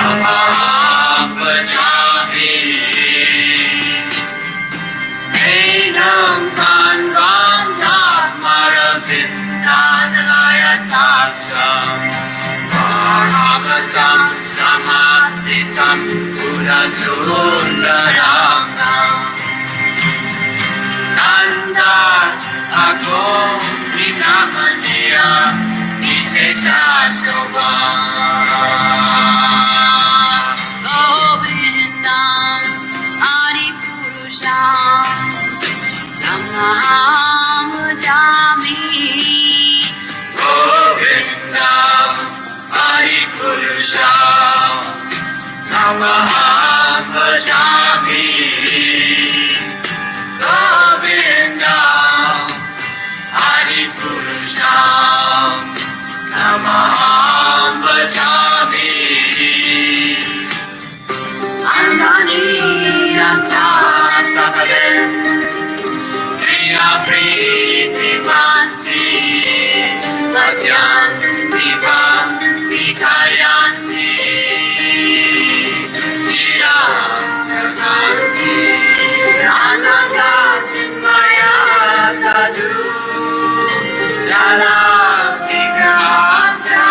Namaham Bhajaami Enam Kanvanta Maravindadalaya Taksam Bhagavatam Samasitam Gunasundaram Nandar Ago Vinamaniya Visesha Govindam Adipurusham Namaham Bhajaami Govindam Adipurusham Namaham Bhajaami Govindam Adipurusham Namaham Bhajaami Anganiyasa Sakadem Priya Pritimanti Pasyanti Bhakti Kayanti Chirakanti Ananda Maya Sadhu Jala Vigrahasya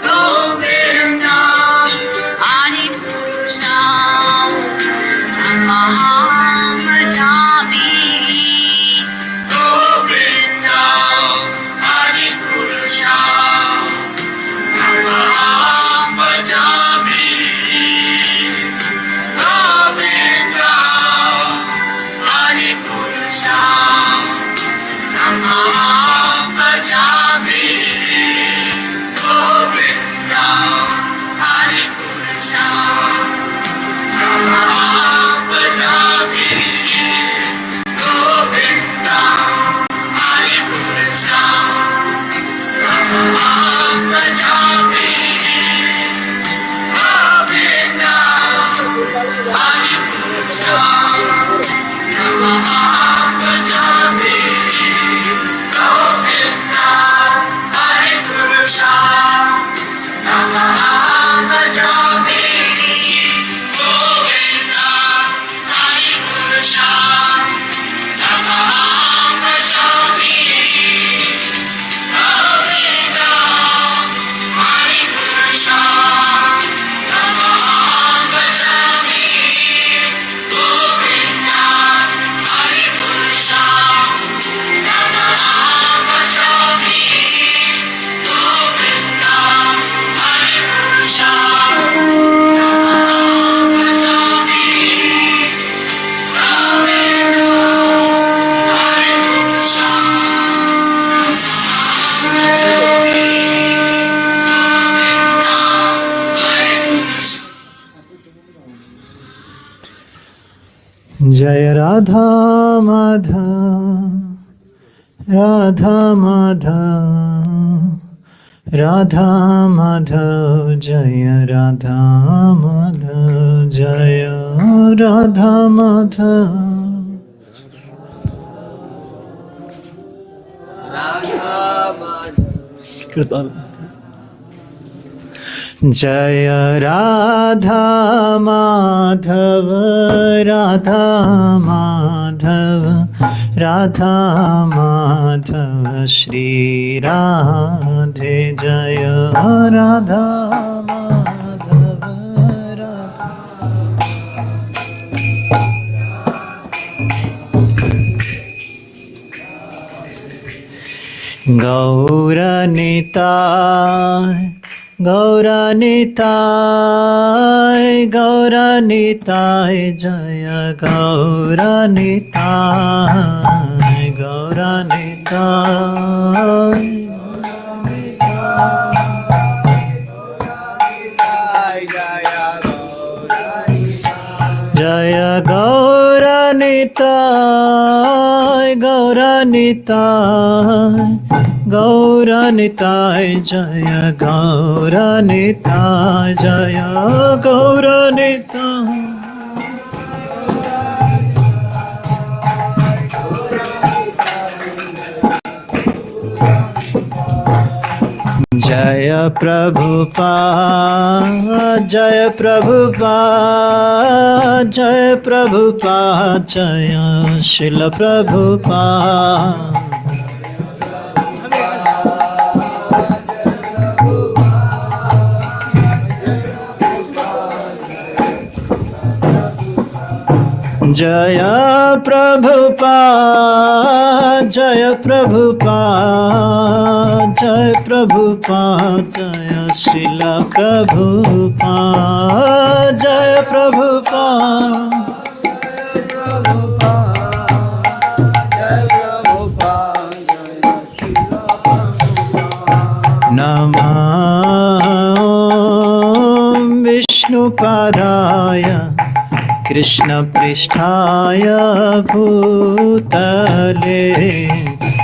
Govindam Adipurusham Namaham Bhajaami Govindam Adipurusham Namaham Bhajaami Govindam Adipurusham Namaham Bhajaami Govindam Adipurusham Namaham Bhajaami Govindam Adipurusham Namaham Bhajaami Govindam Adipurusham Namaham Bhajaami Govindam Adipurusham Namaham Bhajaami Govindam Adipurusham Namaham Bhajaami Govindam Adipurusham Namaham Bhajaami Govindam Adipurusham Namaham Bhajaami Govindam Adipurusham Namaham जय राधा माधव राधा माधव राधा माधव जय राधा माधव जय राधा माधव जय राधा माधव राधा माधव राधा माधव श्री राधे जय राधा माधव राधा गौरनिताय गौरनिताय गौरनिताय जय गौरनिताय गौरनिताय जय गौरनिताय गौरनिताय गौरनिताय जय गौरनिताय जय गौरनिताय जय प्रभुपाद जय प्रभुपाद जय शिल प्रभुपाद। जय प्रभुपाद जय श्रील प्रभुपाद जय प्रभुपाद। नमः विष्णुपादाय कृष्ण पृष्ठाय भूतले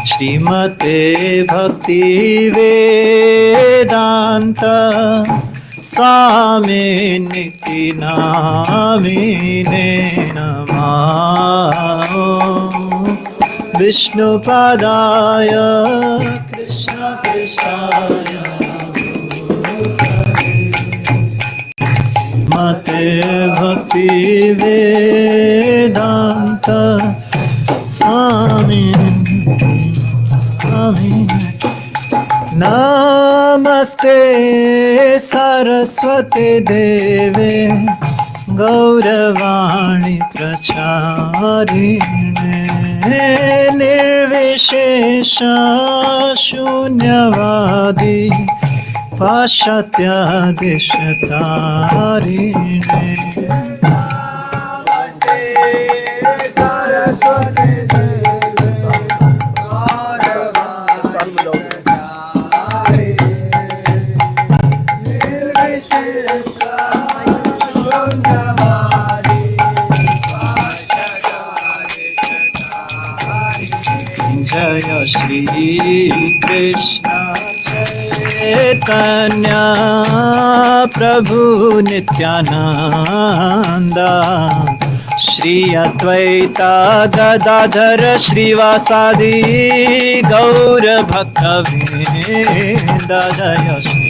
श्रीमते भक्ति वेदांत स्वामिनिति नामिने। नमः विष्णुपादाय कृष्ण पृष्ठाय मते भक्ति वेदांत स्वामी। नमस्ते सरस्वती देवे गौरवाणी प्रचारिणे निर्विशेष शून्यवादी पाश्चात्यादिशतारिणे। जय श्री कृष्ण चैतन्य प्रभु नित्यानंद श्री अद्वैता गदाधर श्रीवासादि गौर भक्तवृंद। जय श्री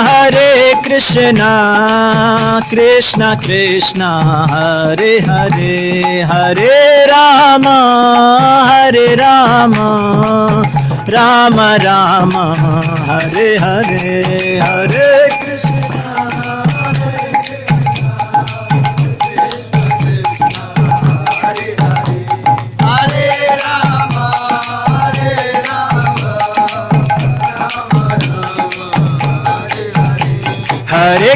हरे कृष्णा कृष्ण कृष्ण हरे हरे हरे राम राम राम हरे हरे हरे कृष्ण हरे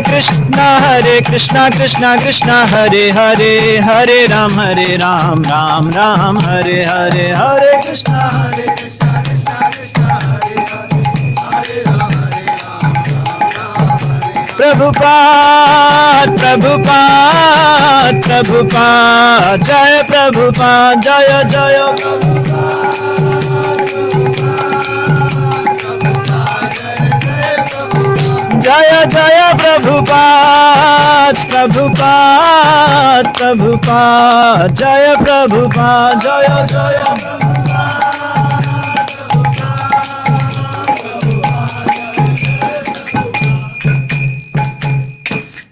कृष्णा कृष्णा कृष्णा हरे हरे हरे राम राम राम हरे हरे हरे कृष्णा हरे कृष्णा कृष्णा कृष्णा हरे हरे हरे राम प्रभुपाद जय प्रभुपाद जय जय जय जय प्रभुपाद जय प्रभुपाद जय जय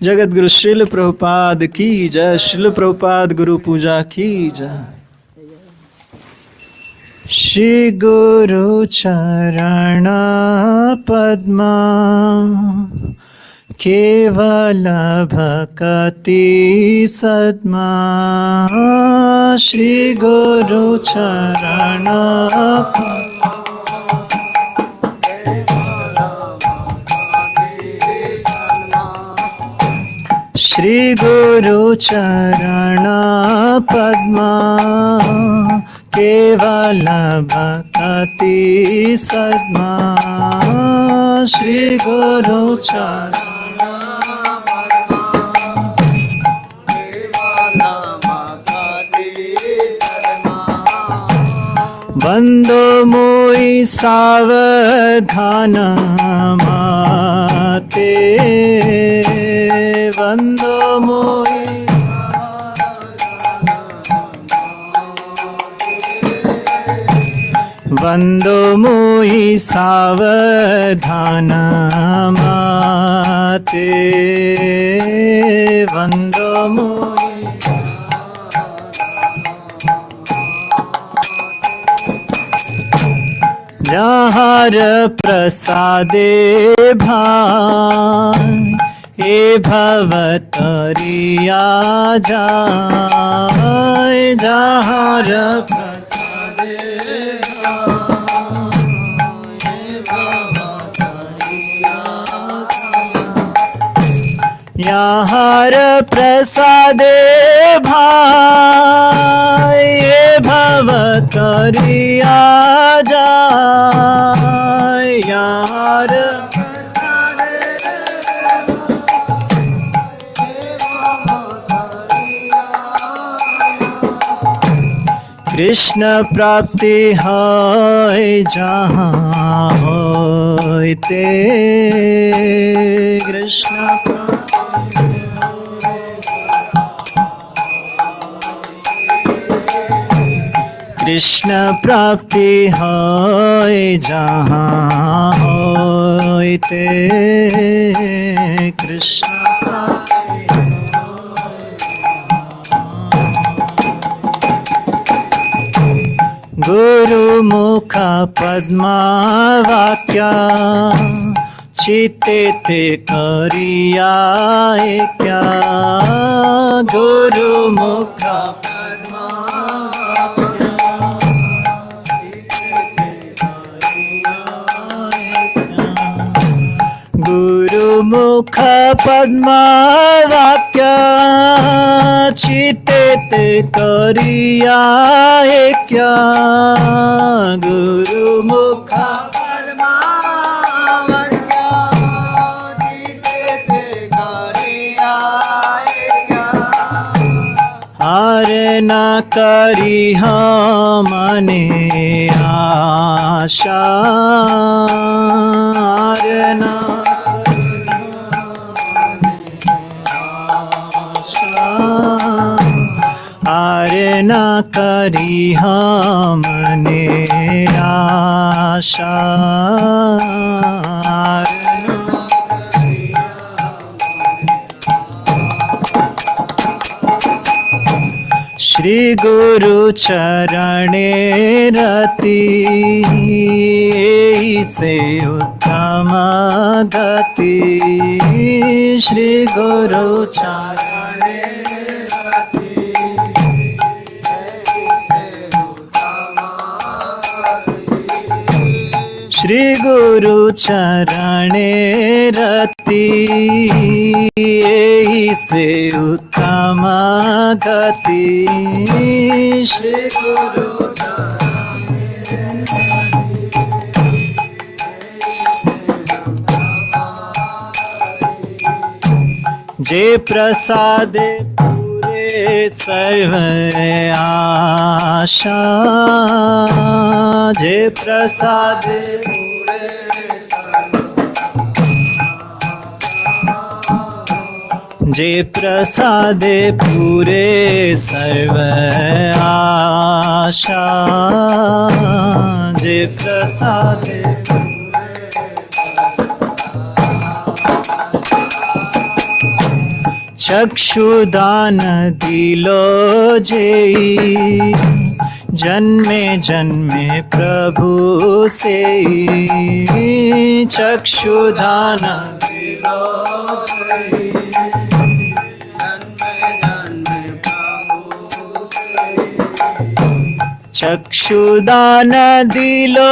जगत गुरु श्रील प्रभुपाद की जय। श्रील प्रभुपाद गुरु पूजा की जय। श्री गुरु चरण पद्मा केवल भक्ति सद्मा। श्री गुरु चरण श्री गुरु चरण पद्मा केवल भक्ति सद्मा। श्री गुरु चरण वंदो मोई सावधान माते वंदो मोई वंदो मोई सावधान माते वंदो मोई जहार प्रसादे भान ए भवतरिया जाय जहार प्रसादे याहार प्रसादे भाई भवतरिया जाय याहार कृष्ण प्राप्ति है जहाँ होते कृष्ण कृष्ण प्राप्ति है जहाँ होते कृष्ण गुरु मुख पद्मा वाक्या चित्ते ते करिया क्या गुरु मुख पद्मा गुरु मुख पद्मा वाक्य चित्ते ते करिया क्या गुरु मुख पद्मा वाक्य चित्ते ते करिया क्या हरे न करी मने आशा हरे न हरे न करी मने आशा श्री गुरु चरणे रति से उत्तम गति श्री गुरु चरणे रति श्री गुरु चरणे रति से उत्तम गति श्री गुरु जे प्रसादे पूरे सर्व आशा जे प्रसादे जे प्रसादे पूरे सर्व आशा जे प्रसादे चक्षुदान दिलो जेई जन्मे जन्मे प्रभु से चक्षुदान दिलो जेई चक्षुदान दिलो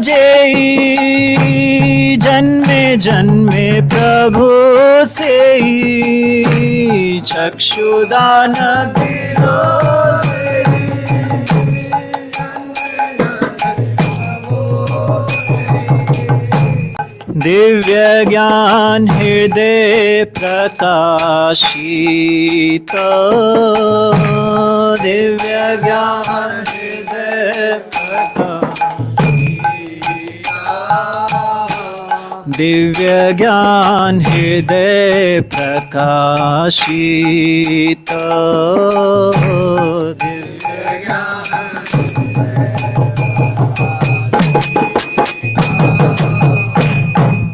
जेई जन्मे जन्मे प्रभु से चक्षुदान दिलो दिव्य ज्ञान हृदय प्रकाशित दिव्य ज्ञान हृदय दिव्य ज्ञान हृदय प्रकाशित दिव्य ज्ञान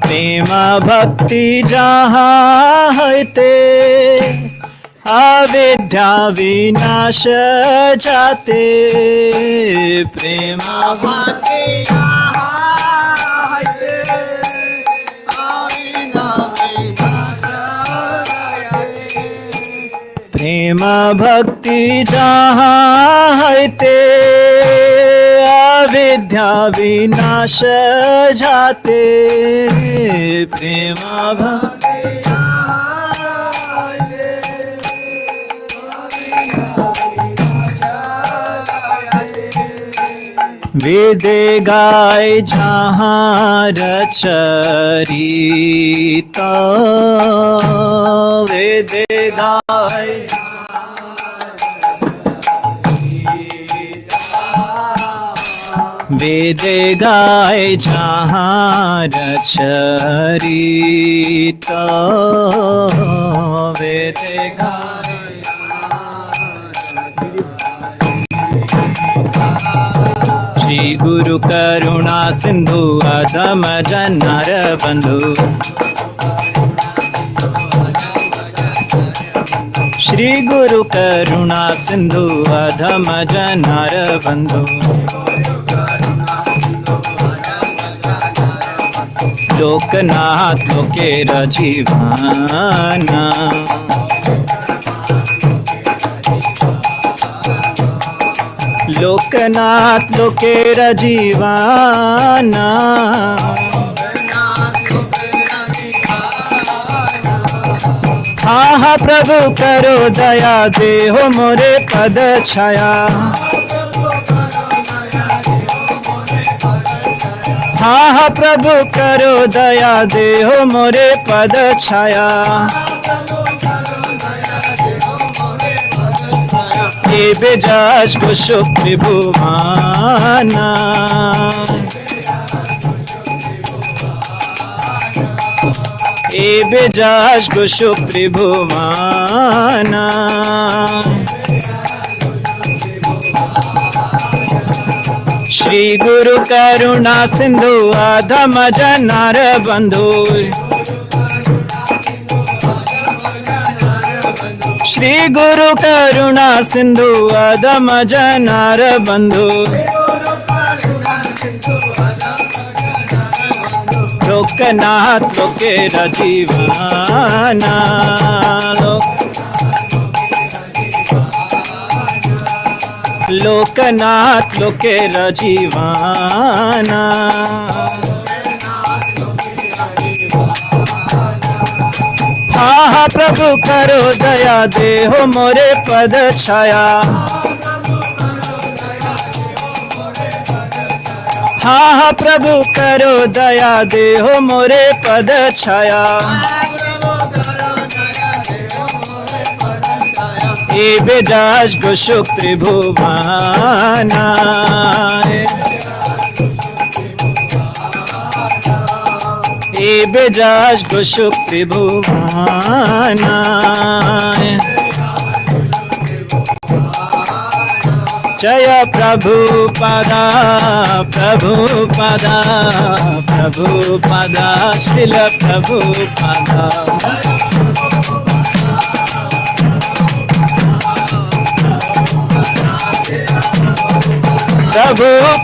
प्रेम भक्ति जहाँ है ते अविद्या विनाश जाते प्रेम भक्ति प्रेम भक्ति जहाँ है ते अविद्या विनाश जाते प्रेम भक्ति वेद गाय जहाँ रचरिता वेद गाय वेद गाय जहाँ रचरिता वेद गाय श्री गुरु करुणा सिंधु अधम जन्नर बंधु श्री गुरु करुणा सिंधु अधम जन्नर बंधु लोकनाथ लोके रजीवाना लोकनाथ लोके रजीवाना हाँ हाँ प्रभु करो दया देहो मोरे पद छाया हाँ हाँ प्रभु करो दया देहो मोरे पद छाया ये बेजाज को शुक्र भुवाना ये बेजाज को शुक्र भुवाना श्री गुरु करुणा सिंधु अधम जन्नर बंधु श्री गुरु करुणा सिंधु अधम जन्नर बंधु लोकनाथ लोके रजीवाना लोकनाथ लोके रजीवाना हाँ हाँ प्रभु करो दया देहो मोरे पद छाया हाँ हाँ प्रभु करो दया देहो मोरे पद छाया ये बेजाज को शुक्र भुवाना ये बेजाज को शुक्र भुवाना जय प्रभु पदा प्रभु पदा प्रभु पदा श्रील प्रभु पदा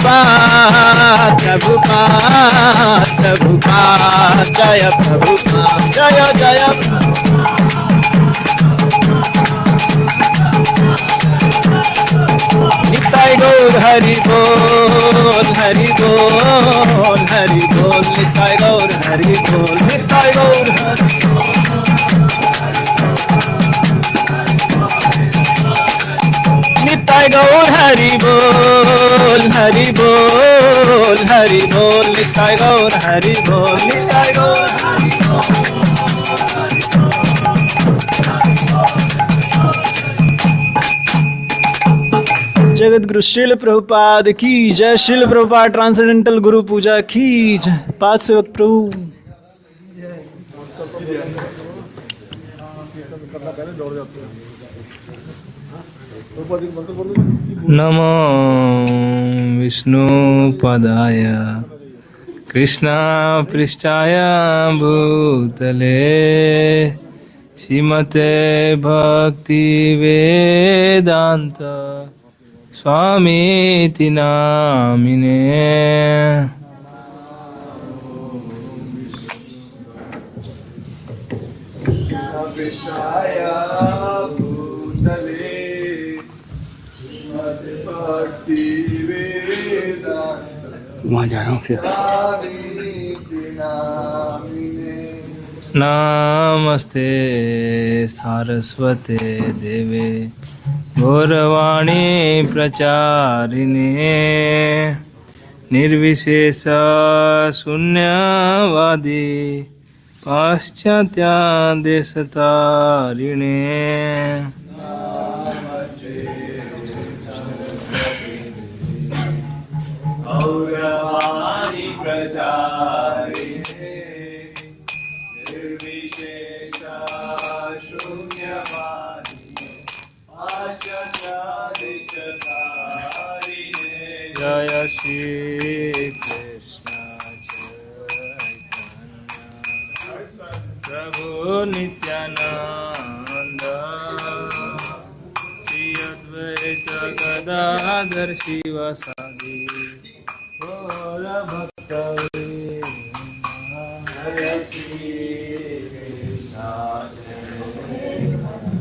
प्रभुपाद प्रभुपाद प्रभुपाद जय प्रभुपाद जय जय निताय गौर हरि बोल हरि बोल हरि बोल निताय गौर हरि बोल निताय गौर हरि निताय गौर हरि बोल हरि बोल हरि बोल निताय गौर हरि बोल निताय गौर हरि बोल जगत जगत गुरु श्रील प्रभुपाद की जय। श्रील प्रभुपाद ट्रांसेंडेंटल गुरु पूजा की जय। पाद सेवक प्रभु। नमो विष्णुपदाय कृष्ण पृष्ठाय भूतले श्रीमते भक्ति वेदांत स्वामीति नामिने। वहाँ जा रहा हूँ फिर। नमस्ते सारस्वते देवे गौरवाणी प्रचारिणे निर्विशेष शून्यवादी पाश्चात्य देशतारिणे। गौरवाणी प्रचारिणे निर्विशेष शून्यवादी पाश्चात्यादिशतारिणे। जय श्री कृष्ण चैतन्य प्रभु नित्यानंद श्री अद्वैत गदाधर शिवासादि गौर भक्तवृंद। जय श्री कृष्ण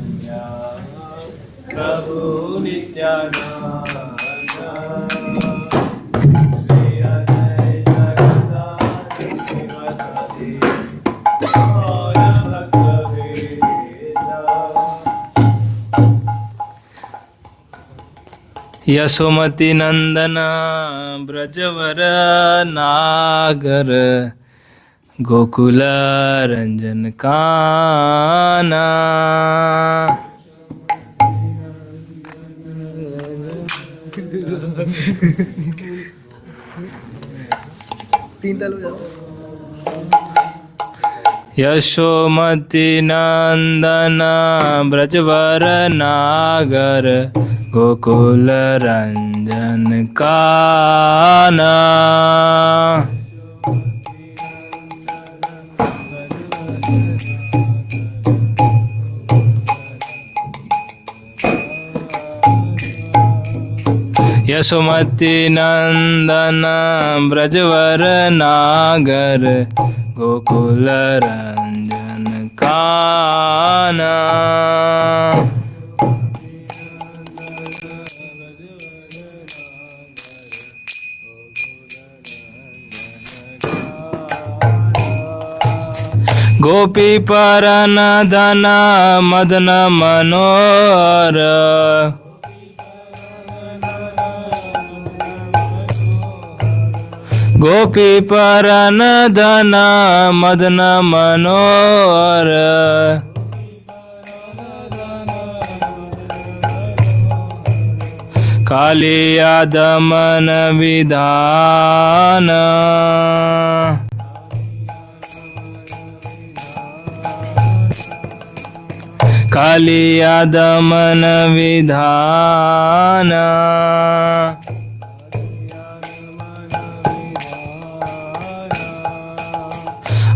चैतन्य प्रभु नित्यानंद श्री अद्वैत गदाधर शिवासादि गौर भक्तवृंद। यशोमती नंदन ब्रजवर नागर गोकुल रंजन काना। यशोमती नंदन ब्रजवर नागर गोकुल रंजन काना। यशोमती नंदन ब्रजवर नागर गोकुल रंजन काना। गोपी परन धन मदन मनोहर गोपी परन धन मदन मनोहर कालिया दमन विधान। कालिया दमन विधान।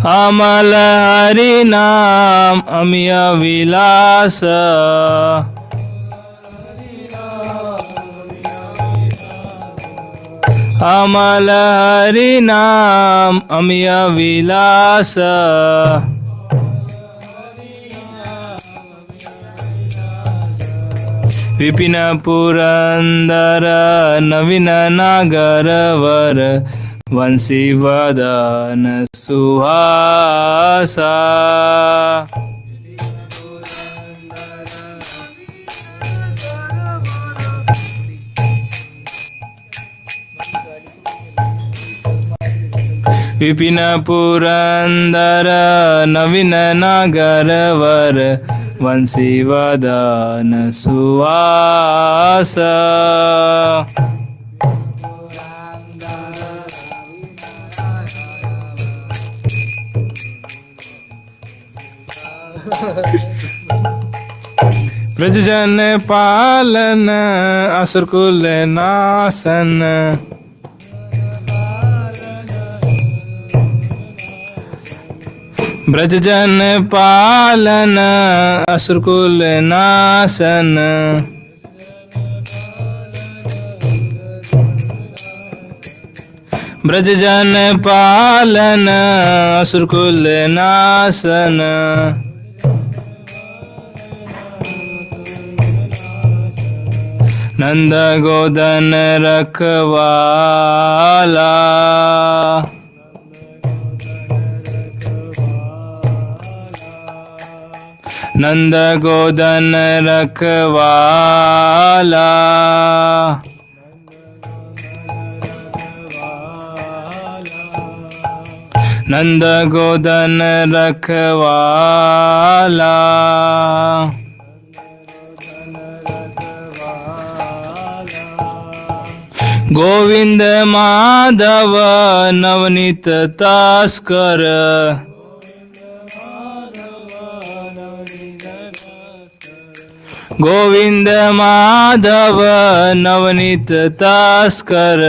अमल हरि नाम अमिय विलास। अमल हरि नाम अमिय विलास। विपिन पुरंदर नवीन नागरवर वंशी वदन सुहासा। विपिन पुरंदर नवीन नागरवर वंशीवदन सुवास ब्रजजन पालन असुरकुल नासन ब्रजजन पालन असुरकुल नासन ब्रजजन पालन असुरकुल नासन नंद गोदन रखवाला नंद गोदन रखवाला नंद गोदन रखवाला गोविंद माधव नवनीत तास्कर गोविंद माधव नवनीत तास्कर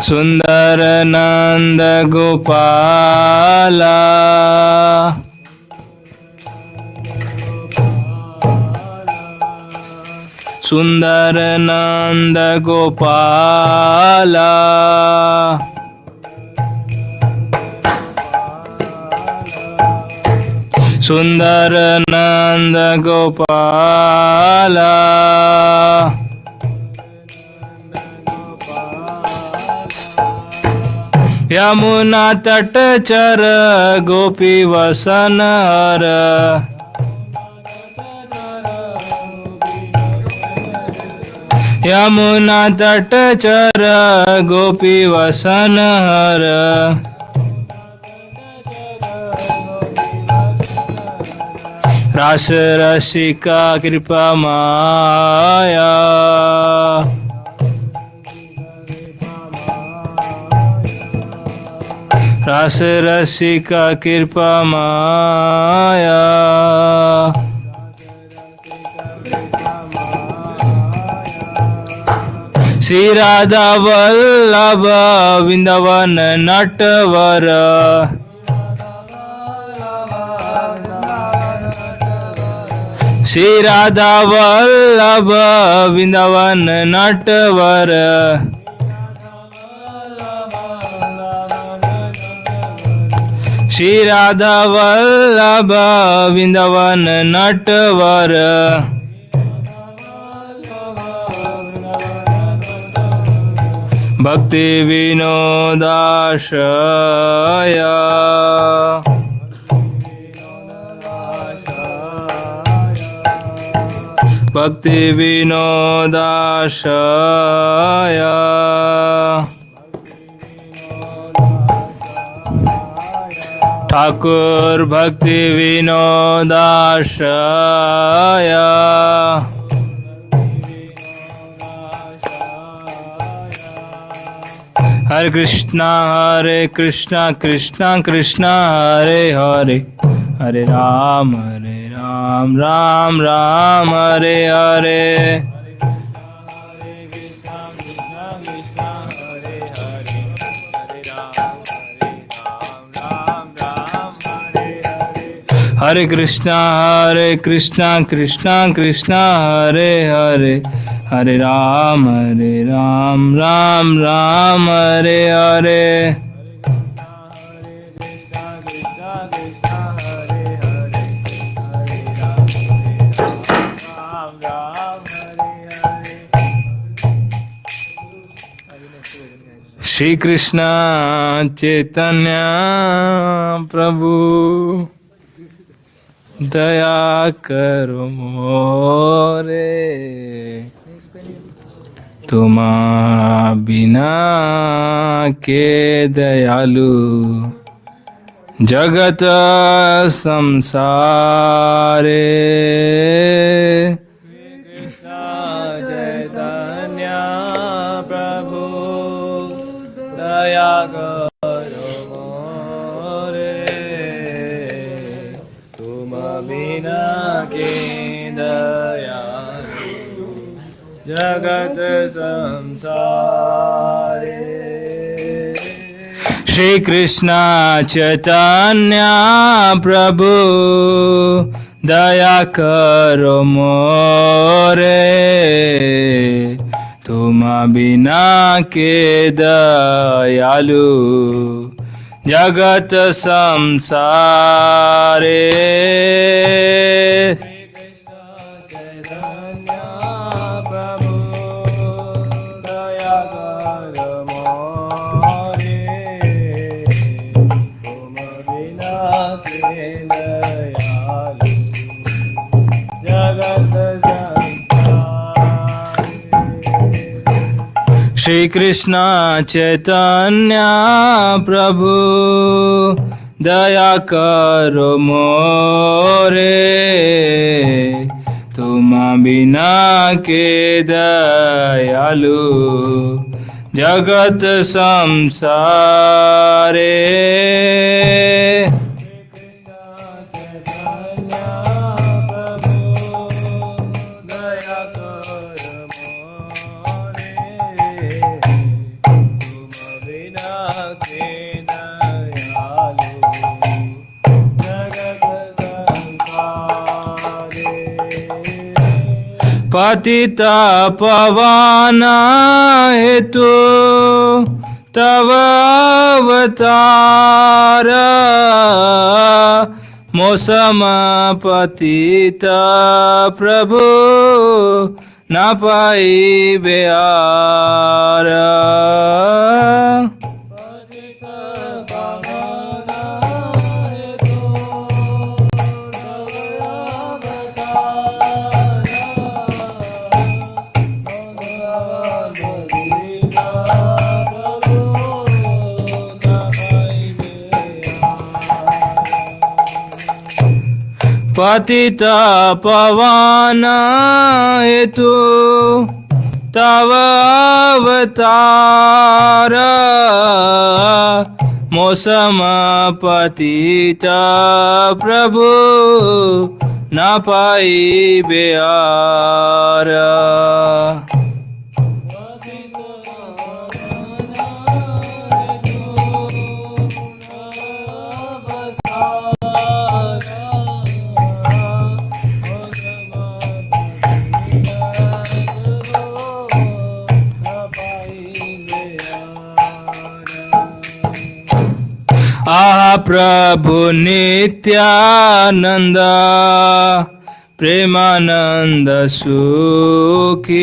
सुंदर नंद गोपाला सुंदर नंद गोपाला सुंदर नंद गोपाला यमुना तट चर गोपी वसन हर यमुना तट चर गोपी वसन हर रास रसिका कृपा माया रास रसिका कृपा माया श्री राधा वल्लभ वृंदावन नटवर श्री राधा वल्लभ वृंदावन नटवर श्री राधा वल्लभ वृंदावन नटवर भक्ति विनोदाशय भक्ति विनोदाशय ठाकुर भक्ति विनोदाशय हरे कृष्णा कृष्णा कृष्णा हरे हरे हरे राम राम राम हरे हरे हरे कृष्णा कृष्णा कृष्णा हरे हरे हरे राम राम राम हरे हरे श्री कृष्ण चैतन्य प्रभु दया करो मोरे तुम बिना के दयालु जगत संसारे चैतन्य प्रभु दया करो मोरे तुम बिना के दयालु जगत संसारे श्री कृष्ण चैतन्य प्रभु दया करो मोरे तुम बिना के दयालु जगत संसारे श्री कृष्ण चैतन्य प्रभु दया करो मोरे तुम बिना के दयालु जगत संसारे पतिता पवाना हेतु तव अवतार मौसम पतिता प्रभु न पाई बेआर पतिता पवन हेतु तव अवतार मौसम पतिता प्रभु न पाई बेआर आहा प्रभु नित्यानंद प्रेमानंद सुखी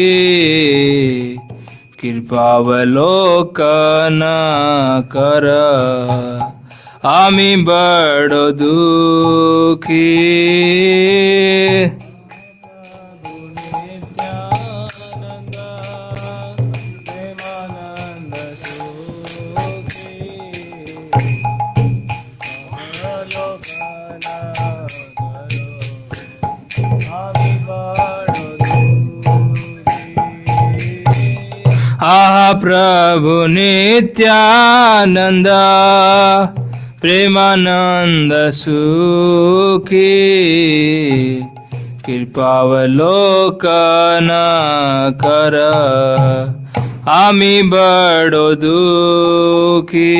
कृपावलोकन कर आमी बड़ो दुखी आहा प्रभु नित्यानंद प्रेमानंद सुखी कृपावलोकन कर आमी बड़ो दुखी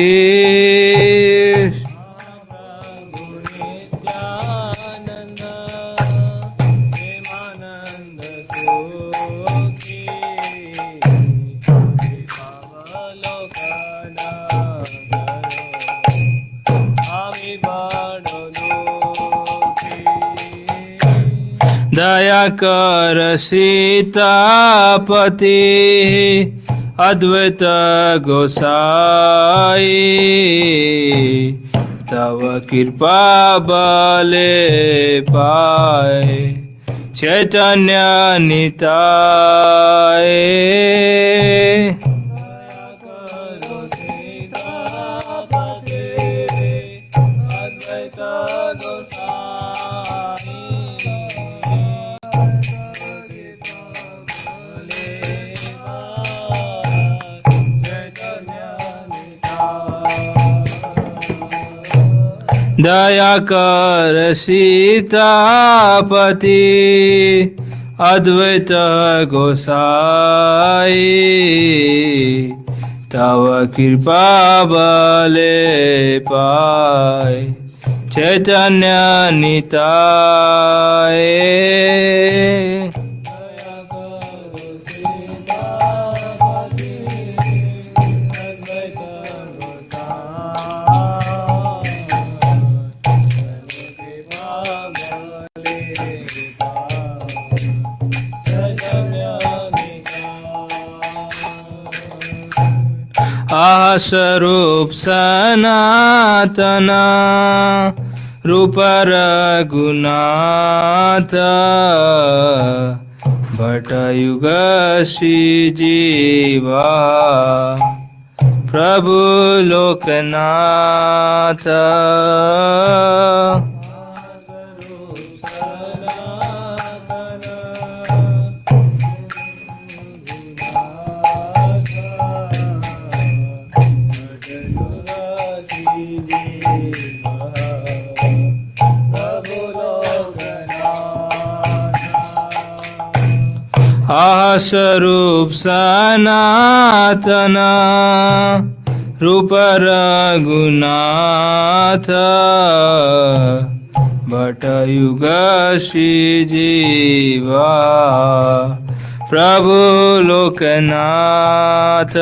दया कर सीतापति अद्वैत गोसाई तव कृपा बले पाए चैतन्य निताय दया कर सीतापति अद्वैत गोसाई तव कृपा बले पाए चैतन्य निताय आह स्वरूप सनातना रूप रघुनाथ भटयुग श्री जीवा प्रभु लोकनाथ आह स्वरूप सनातना रूप रघुनाथ भटयुग श्री जीवा प्रभु लोकनाथ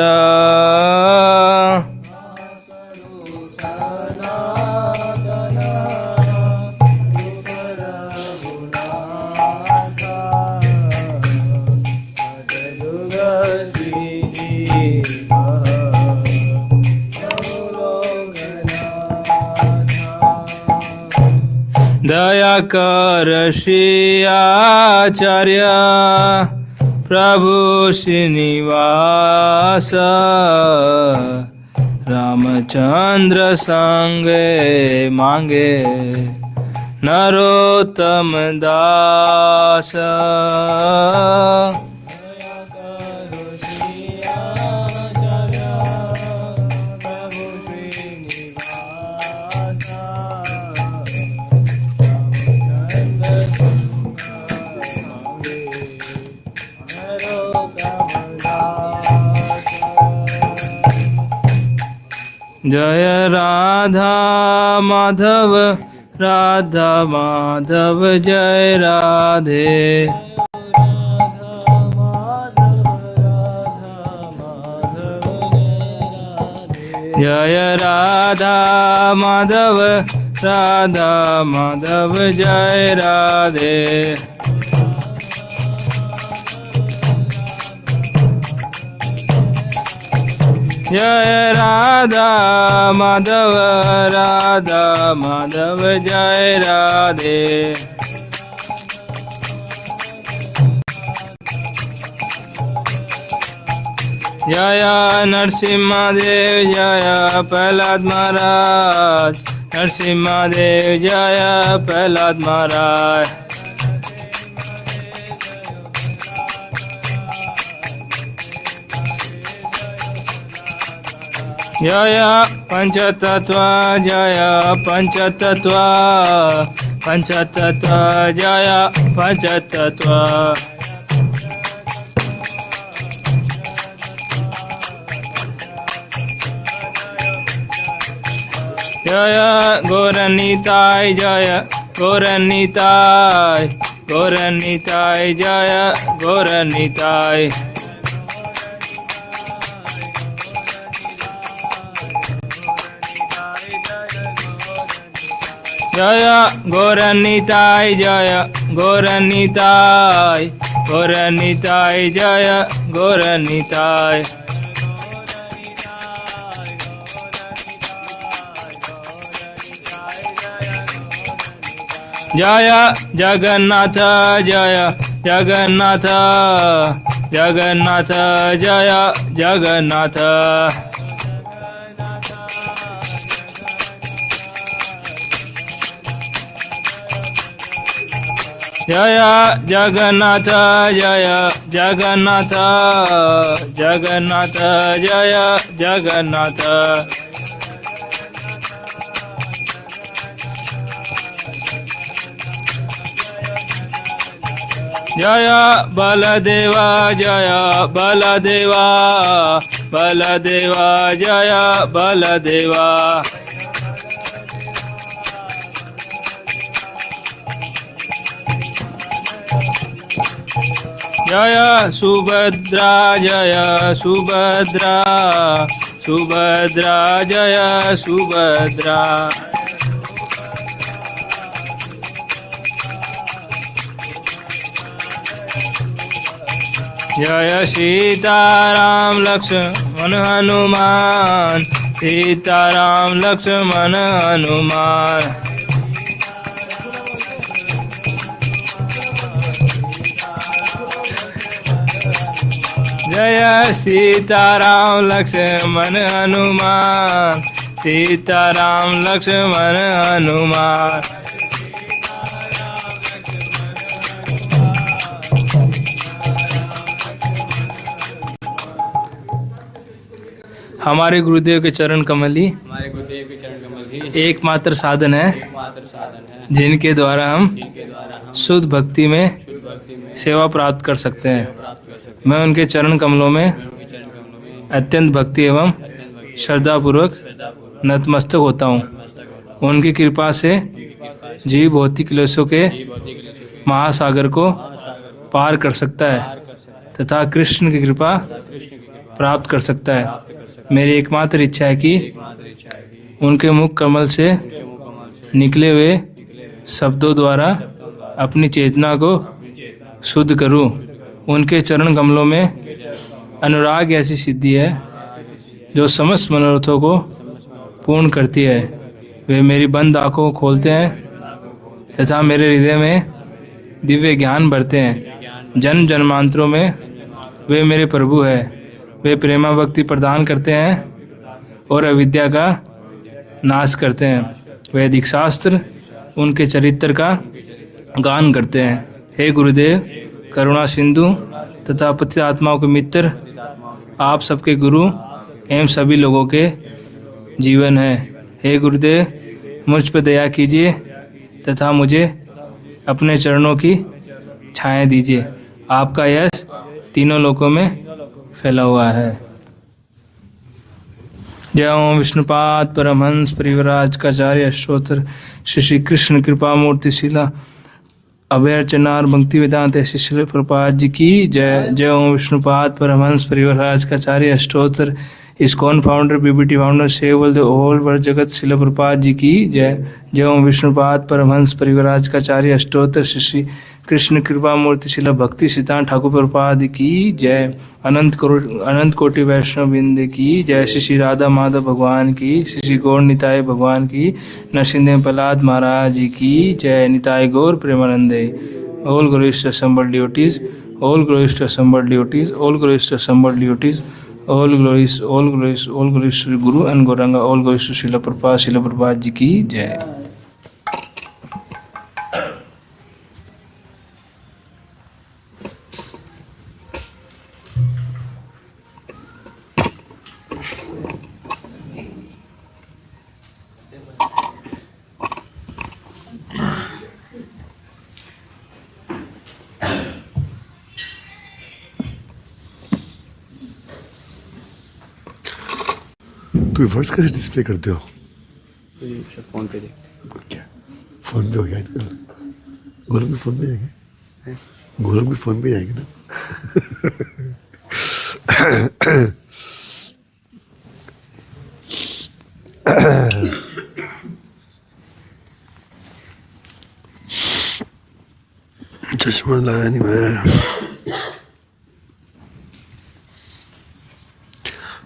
दया कर श्री आचार्य प्रभु श्रीनिवास रामचंद्र संगे मांगे नरोत्तम दास जय राधा माधव राधा माधव जय राधे जय राधा माधव राधा माधव जय राधे जय राधा माधव राधा माधव जय राधे जय नरसिम्हादेव जय प्रहलाद महाराज नरसिम्हादेव जय प्रहलाद महाराज जय पंचतत्व जय पंचतत्व पंचतत्व जय पंचतत्व जय गौरनीताय जय गौरनीताय गौरनीताय जय गौरनीताय जय गौरनीताय जय गौरनीताय गौरनीताय जय गौरनीताय जय जगन्नाथ जय जगन्नाथ जगन्नाथ जय जगन्नाथ जय जगन्नाथ जय जगन्नाथ जगन्नाथ जय जगन्नाथ जय बलदेवा जय बलदेवा बलदेवा जय बलदेवा जय सुभद्रा जय सुभद्रा सुभद्रा जय सुभद्रा जय सीताराम लक्ष्मण हनुमान सीताराम लक्ष्मण हनुमान जय सीताराम लक्ष्मण हनुमान सीताराम लक्ष्मण हनुमान हमारे गुरुदेव के चरण कमल ही एकमात्र साधन है जिनके द्वारा हम शुद्ध भक्ति में सेवा प्राप्त कर सकते हैं। मैं उनके चरण कमलों में अत्यंत भक्ति एवं श्रद्धापूर्वक नतमस्तक होता हूँ। उनकी कृपा से जीव भौतिक क्लेशों के महासागर को पार कर सकता है तथा कृष्ण की कृपा प्राप्त कर सकता है। मेरी एकमात्र इच्छा है कि उनके मुख कमल से निकले हुए शब्दों द्वारा अपनी चेतना को शुद्ध करूं। उनके चरण कमलों में अनुराग ऐसी सिद्धि है जो समस्त मनोरथों को पूर्ण करती है। वे मेरी बंद आँखों को खोलते हैं तथा मेरे हृदय में दिव्य ज्ञान भरते हैं। जन्म जन्मांतरों में वे मेरे प्रभु हैं। वे प्रेमा भक्ति प्रदान करते हैं और अविद्या का नाश करते हैं। वैदिक शास्त्र उनके चरित्र का गान करते हैं। हे गुरुदेव, करुणा सिंधु तथा पतित आत्माओं के मित्र, आप सबके गुरु एवं सभी लोगों के जीवन हैं। हे गुरुदेव, मुझ पर दया कीजिए तथा मुझे अपने चरणों की छाया दीजिए। आपका यश तीनों लोकों में फैला हुआ है। जय ओम विष्णुपाद परमहंस परिव्राजकाचार्य अष्टोत्तर श्री श्री कृष्ण कृपा मूर्ति शिला अभयर्चनार भक्ति वेदांत शिशिल प्रपाद जी की जय। जय ओम विष्णुपाद परमहंस परिव्राजकाचार्य अष्टोत्तर ISKCON founder BBT founder saviour the whole world जगत शिल प्रपाद जी की जय। जय ओम विष्णुपाद परमहंस परिव्राजकाचार्य अष्टोत्तर श्री कृष्ण कृपा मूर्ति शिला भक्ति सिद्धांत ठाकुर प्रपाद की जय। अनंत कोटि वैष्णव बिंद की जय। श्री राधा माधव भगवान की, श्री गौर निताय भगवान की, नरसिंह प्रहलाद महाराज जी की जय। निताय गौर प्रेमानंदे। All glories to assembled devotees, all glories to assembled devotees, all glories to assembled devotees, all glories, all glories, all glories to Guru and Gauranga, all glories to Srila Prabhupada जी की जय। तो वर्ड्स कैसे display करते हो? Phone पे दे। क्या phone पे हो गया? गोलक भी फोन पे जाएंगे, गोलक भी फोन पे जाएंगे ना। चश्मा लगाया नहीं मैं।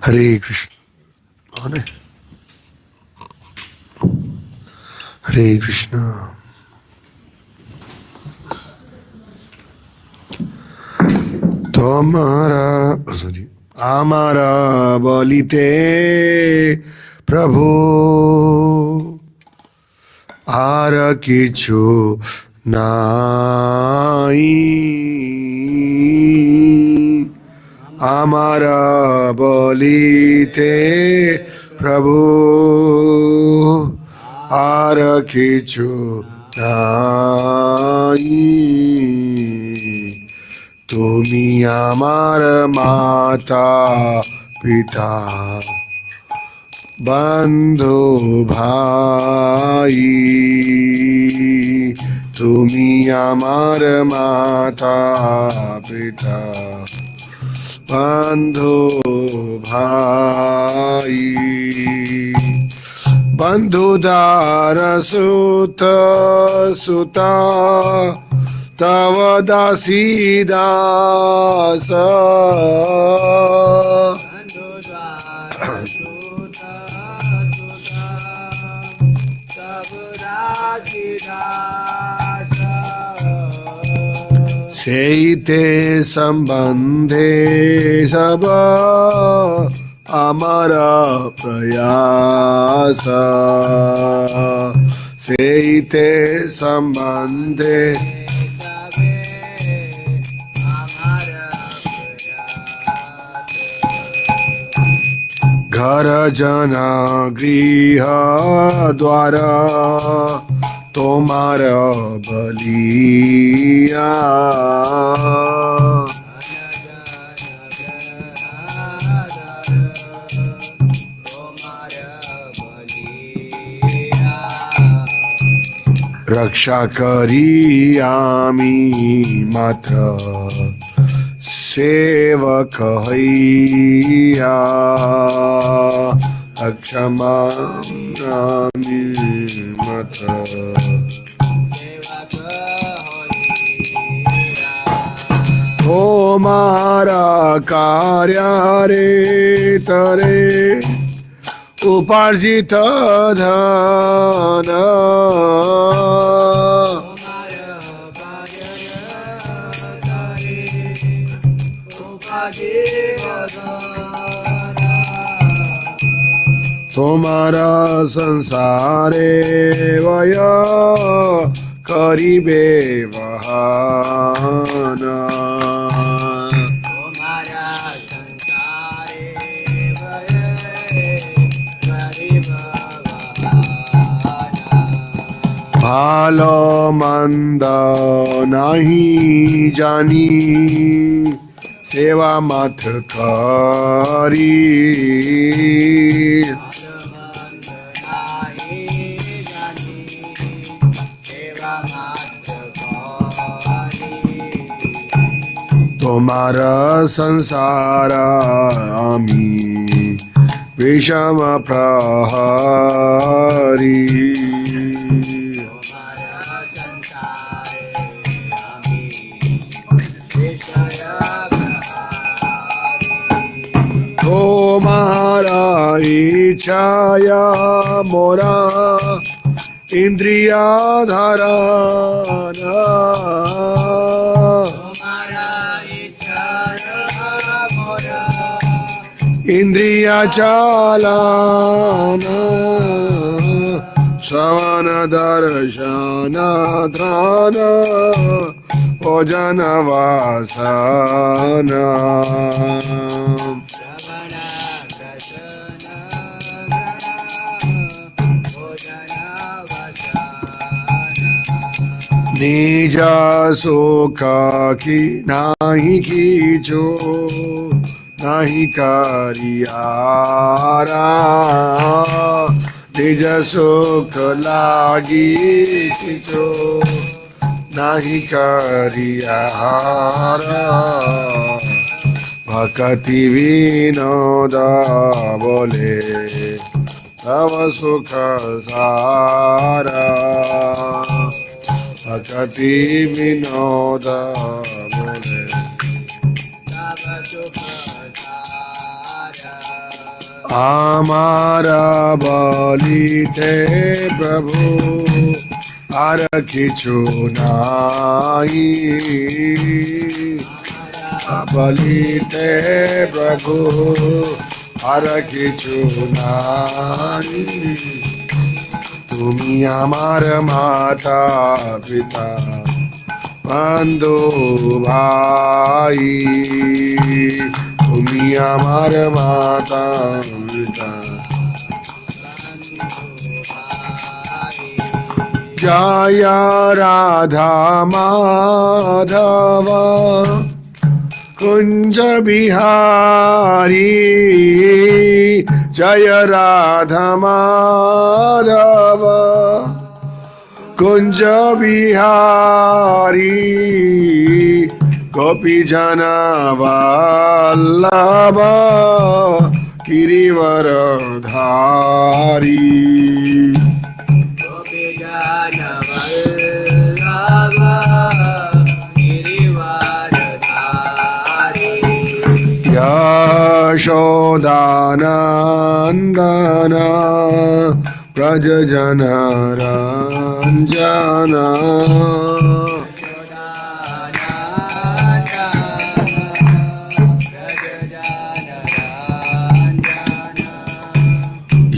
हरे कृष्ण। हरे कृष्णा তোমারা সরি আমারা বলিতে প্রভু আর কিছু নাই আমারা বলিতে প্রভু আর কিছু নাই তুমি আমার মাতা পিতা বন্ধু ভাই তুমি আমার মাতা পিতা বন্ধু ভাই বন্ধু দার সুত সুতা तव दासी दास सेते संबंधे सब हमारा प्रयास सेते संबंधे घर जना गृह द्वारा तुम्हार बलिया रक्षा करी आमी मात्र सेवक हैया अक्षमा मत तुम्हारा कार्य रे तरे उपार्जित धन तुम्हारा संसारे वय करिबे बहाना भालो मंद नहीं जानी सेवा मत करी तुम्हारा संसार आमी विषम प्रहरी तुम्हारा इच्छाया मोरा इंद्रिया धाराना इंद्रिया चालाना श्रवण दर्शन ध्यान भोजन वासना निज सुख की नाही कीचो नहीं करियारा निज सुख लागी कीचो नहीं करियारा भक्ति विनोद बोले तव सुख सारा भक्ति विनोद बोले हमारा बलिते प्रभु आर किछु नाई বলিতে প্রভু আর কিছু নাই। তুমি আমার মাতা পিতা বন্ধু ভাই, তুমি আমার মাতা পিতা। জয় রাধা মাধব কুঞ্জ বিহারী, জয় রাধা মাধব কুঞ্জ বিহারী, গোপী জন বল্লভ গিরিবর ধারী। यशोदानन्दन व्रज जन रञ्जन,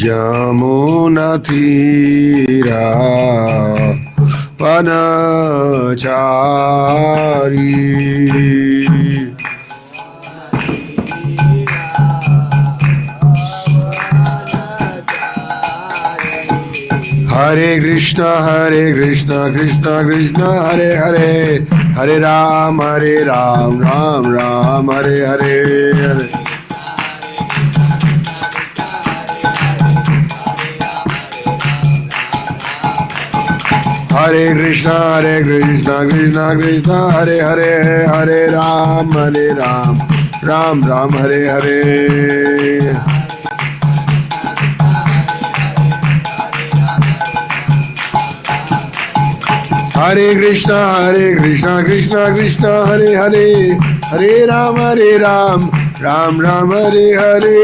यमुना तीरा वनचारी। हरे कृष्ण कृष्ण कृष्ण हरे हरे, हरे राम राम राम हरे हरे हरे। हरे कृष्ण कृष्ण कृष्ण हरे हरे, हरे राम राम राम हरे हरे। हरे कृष्ण कृष्ण कृष्ण हरे हरे, हरे राम राम राम हरे हरे।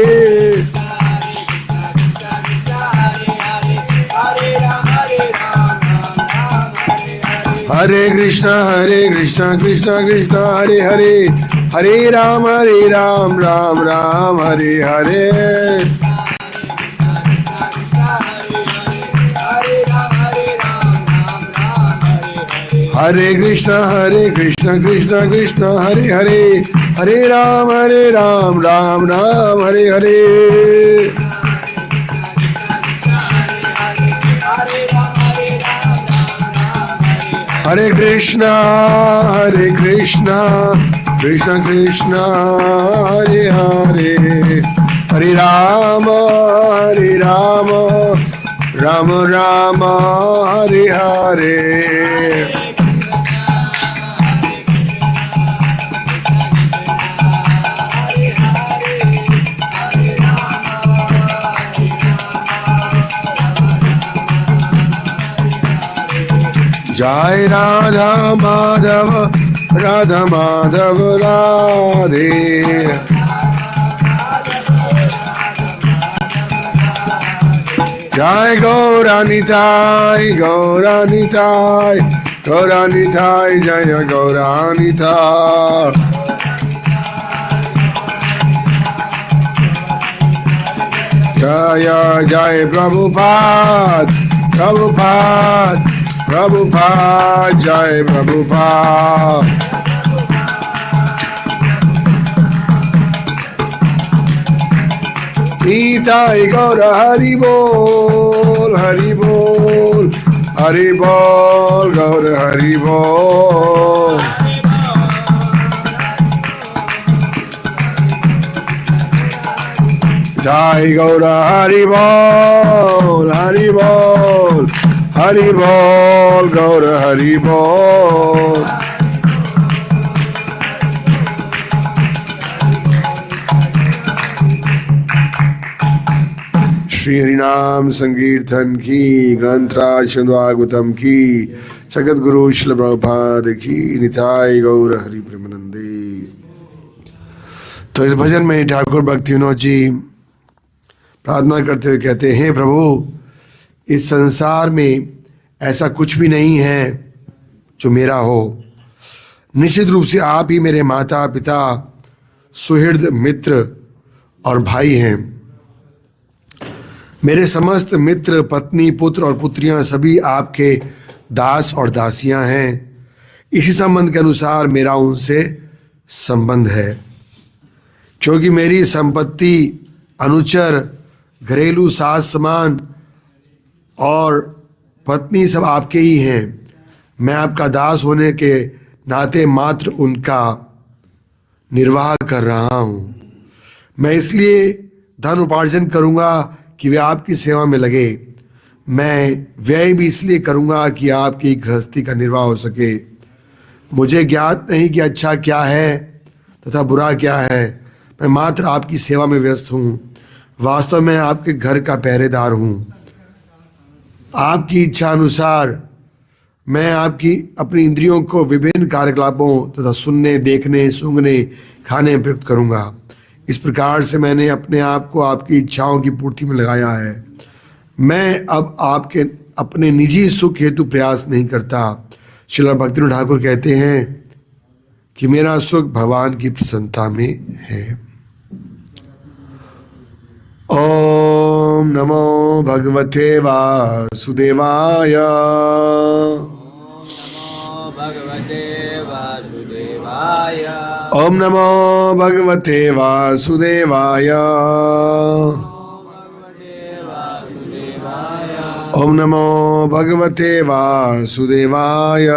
हरे कृष्ण कृष्ण कृष्ण हरे हरे, हरे राम राम राम हरे हरे। हरे कृष्ण कृष्ण कृष्ण हरे हरे, हरे राम राम राम हरे हरे। हरे कृष्ण कृष्ण कृष्ण हरे हरे, हरे राम राम राम हरे हरे। जय राधा माधव राधा माधव राधे, जय गौरानिताय गौरानिताय गौरानिताय, जय गौरानिताय। जय जय प्रभुपाद प्रभुपाद प्रभुपाद, जय प्रभुपाद। निताय गौर हरि बोल हरि बोल हरि बोल, गौर हरि बोल। जय गौर हरि बोल हरि बोल हरि बोल, गौर हरि बोल। श्री हरिनाम संकीर्तन की, ग्रंथराज भागवतम की, जगत गुरु श्रील प्रभुपाद की, निताय गौर हरि प्रेमानंदे। तो इस भजन में ठाकुर भक्ति विनोद जी प्रार्थना करते हुए कहते हैं, प्रभु इस संसार में ऐसा कुछ भी नहीं है जो मेरा हो, निश्चित रूप से आप ही मेरे माता पिता, सुहृद मित्र और भाई हैं। मेरे समस्त मित्र, पत्नी, पुत्र और पुत्रियां सभी आपके दास और दासियां हैं। इसी संबंध के अनुसार मेरा उनसे संबंध है, क्योंकि मेरी संपत्ति, अनुचर, घरेलू सास समान और पत्नी सब आपके ही हैं। मैं आपका दास होने के नाते मात्र उनका निर्वाह कर रहा हूं। मैं इसलिए धन उपार्जन करूंगा कि वे आपकी सेवा में लगे। मैं व्यय भी इसलिए करूंगा कि आपकी गृहस्थी का निर्वाह हो सके। मुझे ज्ञात नहीं कि अच्छा क्या है तथा बुरा क्या है। मैं मात्र आपकी सेवा में व्यस्त हूँ। वास्तव में आपके घर का पहरेदार हूँ। आपकी इच्छा अनुसार मैं आपकी अपनी इंद्रियों को विभिन्न कार्यकलापों तथा सुनने, देखने, सूंघने, खाने में प्रयुक्त करूँगा। इस प्रकार से मैंने अपने आप को आपकी इच्छाओं की पूर्ति में लगाया है। मैं अब आपके अपने निजी सुख हेतु प्रयास नहीं करता। श्रील भक्तिविनोद ठाकुर कहते हैं कि मेरा सुख भगवान की प्रसन्नता में है। ओम नमो भगवते वासुदेवाय। ओम नमो भगवते वासुदेवाय। ओम नमो भगवते वासुदेवाय।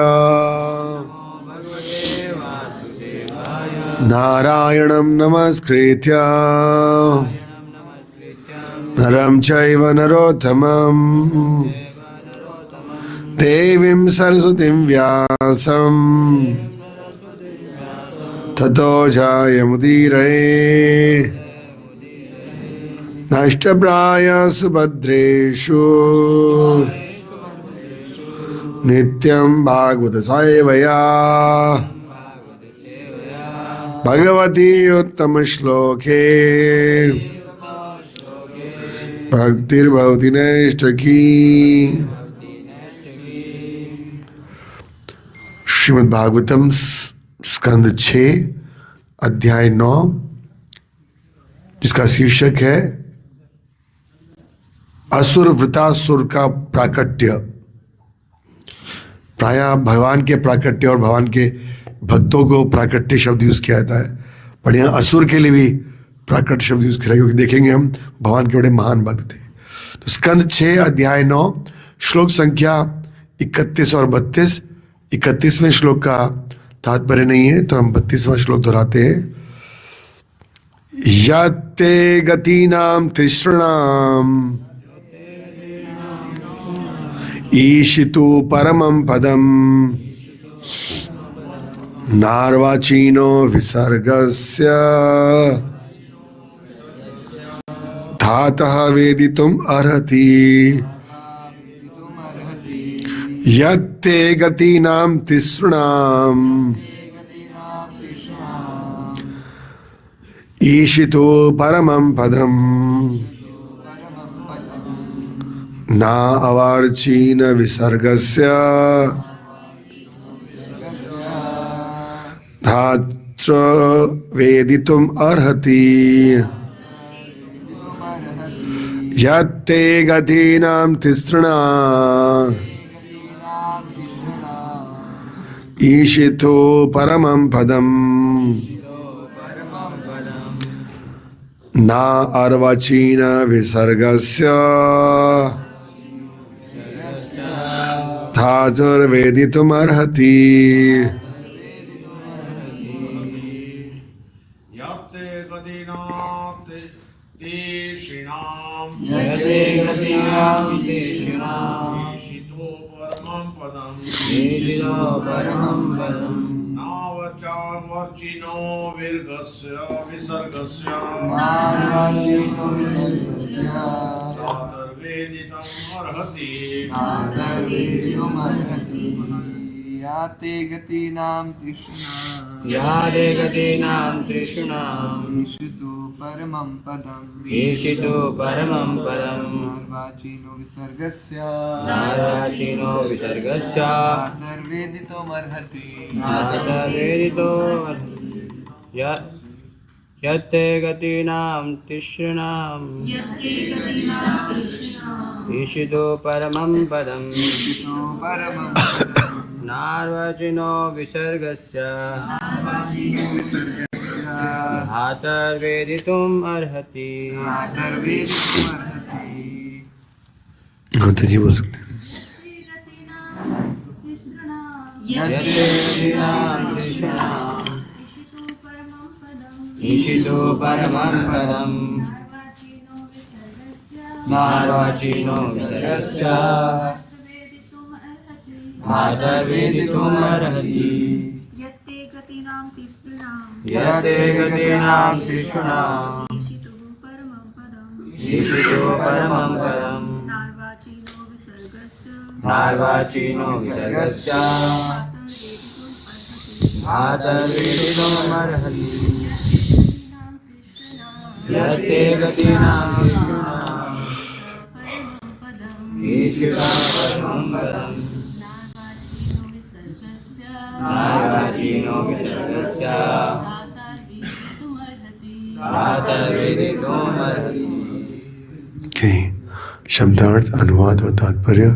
नारायणं नमस्कृत्य नरं चैव नरोत्तमं देवीं सरस्वतीं व्यासं ततो जयमुदीरये। नष्टप्राय सुभद्रेषु नित्यं भागवत सेवया भगवती उत्तम श्लोके भक्तिर्भवति नैष्ठिकी। श्रीमद् भागवतम स्कंद 6 अध्याय 9, जिसका शीर्षक है असुर वृतासुर का प्राकट्य। प्रायः भगवान के प्राकट्य और भगवान के भक्तों को प्राकट्य शब्द यूज किया जाता है, पर यहाँ असुर के लिए भी प्राकट्य शब्द यूज किया, क्योंकि देखेंगे हम भगवान के बड़े महान भक्त थे। तो स्कंद 6 अध्याय 9 श्लोक संख्या 31 और 32। 31वें श्लोक का तात्पर्य नहीं है, तो हम 32वां श्लोक दोहराते हैं। यत्ते गतीनां तिसृणाम् ईशितु परमं पदम् नार्वाचीनो विसर्गस्य धातः वेदितुम् अर्हति। यत्ते गतीनां तिसृणाम् ईशितो परमं पदम् न अवार्चीन विसर्गस्य धात्र वेदितुम् अर्हति। यत्ते गतीनां तिसृणाम् ईशितो परमं पदम् न अर्वाचीन विसर्गस्य धातुर्वेदितुमर्हति। यत्ते गतीनां तेषिणाम् ईशितो परमं पदम् नावचावर्चिनो विर्गस्य विसर्गस्य धातुर्वेदितुम् अर्हति। याते गतीनां तृष्णाम् यादे गतीनां तृष्णाम् ईशितो परमं पदम् ईशितो परमं पदम् नार्वाचीनो विसर्गस्य नाराचीनो विसर्गस्य नातर्वेदितुमर्हति नातर्वेदितो यत्ते गतीनां तिसृणाम् ईशितो परमं पदम् ईशितो परमं नार्वचीनो विसर्गस्य नातर्वेदितुम् अर्हति नातर्वेदितुमर्हति। माता जी बोल सकते हैं। यत्ते गतीनां तिसृणाम् ईशितो परमं पदम् नार्वाचीनो विसर्गस्य नातर्वेदितुमर्हति यत्ते गतीनां तिसृणाम् यत्ते गतीनां तिसृणाम् ईशितुः परमं पदम् ईशितो परमं पदम् नार्वाचीनो विसर्गस्य नार्वाचीनो विसर्गस्य नातर्वेदितुमर्हति यत्ते गतीनां तिसृणाम् परमं पदम् ईशितो परमं पदम् नार्वाचीनो विसर्गस्य नार्वाचीनो विसर्गस्य नातर्वेदितुमर्हति। के शब्दार्थ, अनुवाद और तात्पर्य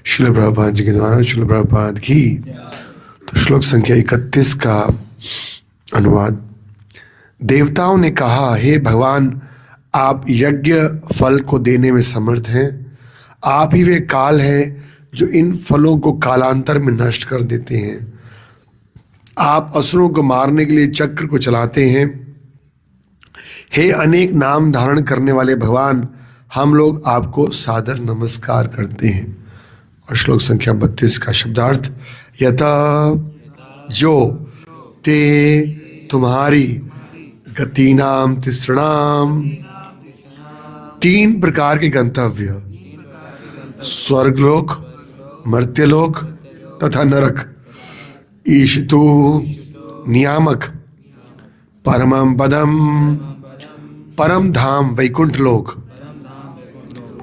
श्रील प्रभुपाद जी के द्वारा श्रील प्रभुपाद की। तो श्लोक संख्या 31 का अनुवाद। देवताओं ने कहा, हे भगवान, आप यज्ञ फल को देने में समर्थ हैं। आप ही वे काल हैं जो इन फलों को कालांतर में नष्ट कर देते हैं। आप असुरों को मारने के लिए चक्र को चलाते हैं। हे अनेक नाम धारण करने वाले भगवान, हम लोग आपको सादर नमस्कार करते हैं। और श्लोक संख्या 32 का शब्दार्थ। यथा जो ते तुम्हारी गतिनाम तिसृणाम, 3 प्रकार के गंतव्य, स्वर्गलोक, मर्त्यलोक तथा नरक, ईशितु नियामक, परमं पदम परम धाम वैकुंठ लोक,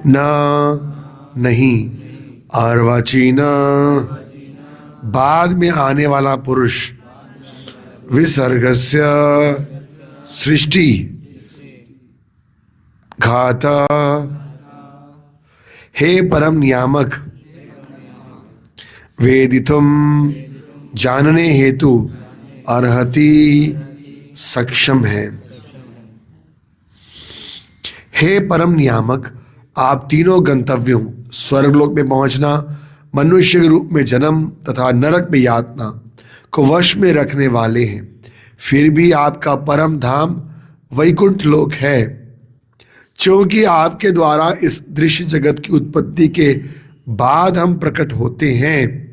न नहीं, अर्वाचीना बाद में आने वाला पुरुष, विसर्गस्य सृष्टि, घाता, हे परम नियामक, वेदितुम जानने हेतु अर्हति सक्षम है। हे परम नियामक, आप तीनों गंतव्यों, स्वर्गलोक में पहुंचना, मनुष्य के रूप में जन्म तथा नरक में यातना को वश में रखने वाले हैं। फिर भी आपका परम धाम वैकुंठ लोक है। क्योंकि आपके द्वारा इस दृश्य जगत की उत्पत्ति के बाद हम प्रकट होते हैं,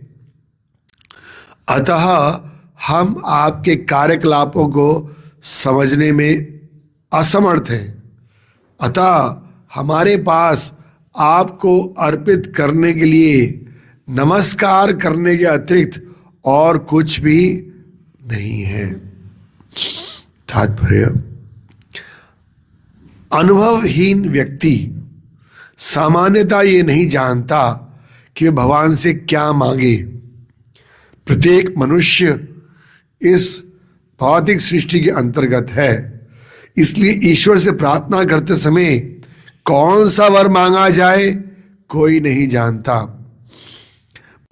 अतः हम आपके कार्यकलापों को समझने में असमर्थ हैं। अतः हमारे पास आपको अर्पित करने के लिए नमस्कार करने के अतिरिक्त और कुछ भी नहीं है। तात्पर्य, अनुभवहीन व्यक्ति सामान्यतः ये नहीं जानता कि वह भगवान से क्या मांगे। प्रत्येक मनुष्य इस भौतिक सृष्टि के अंतर्गत है, इसलिए ईश्वर से प्रार्थना करते समय कौन सा वर मांगा जाए कोई नहीं जानता।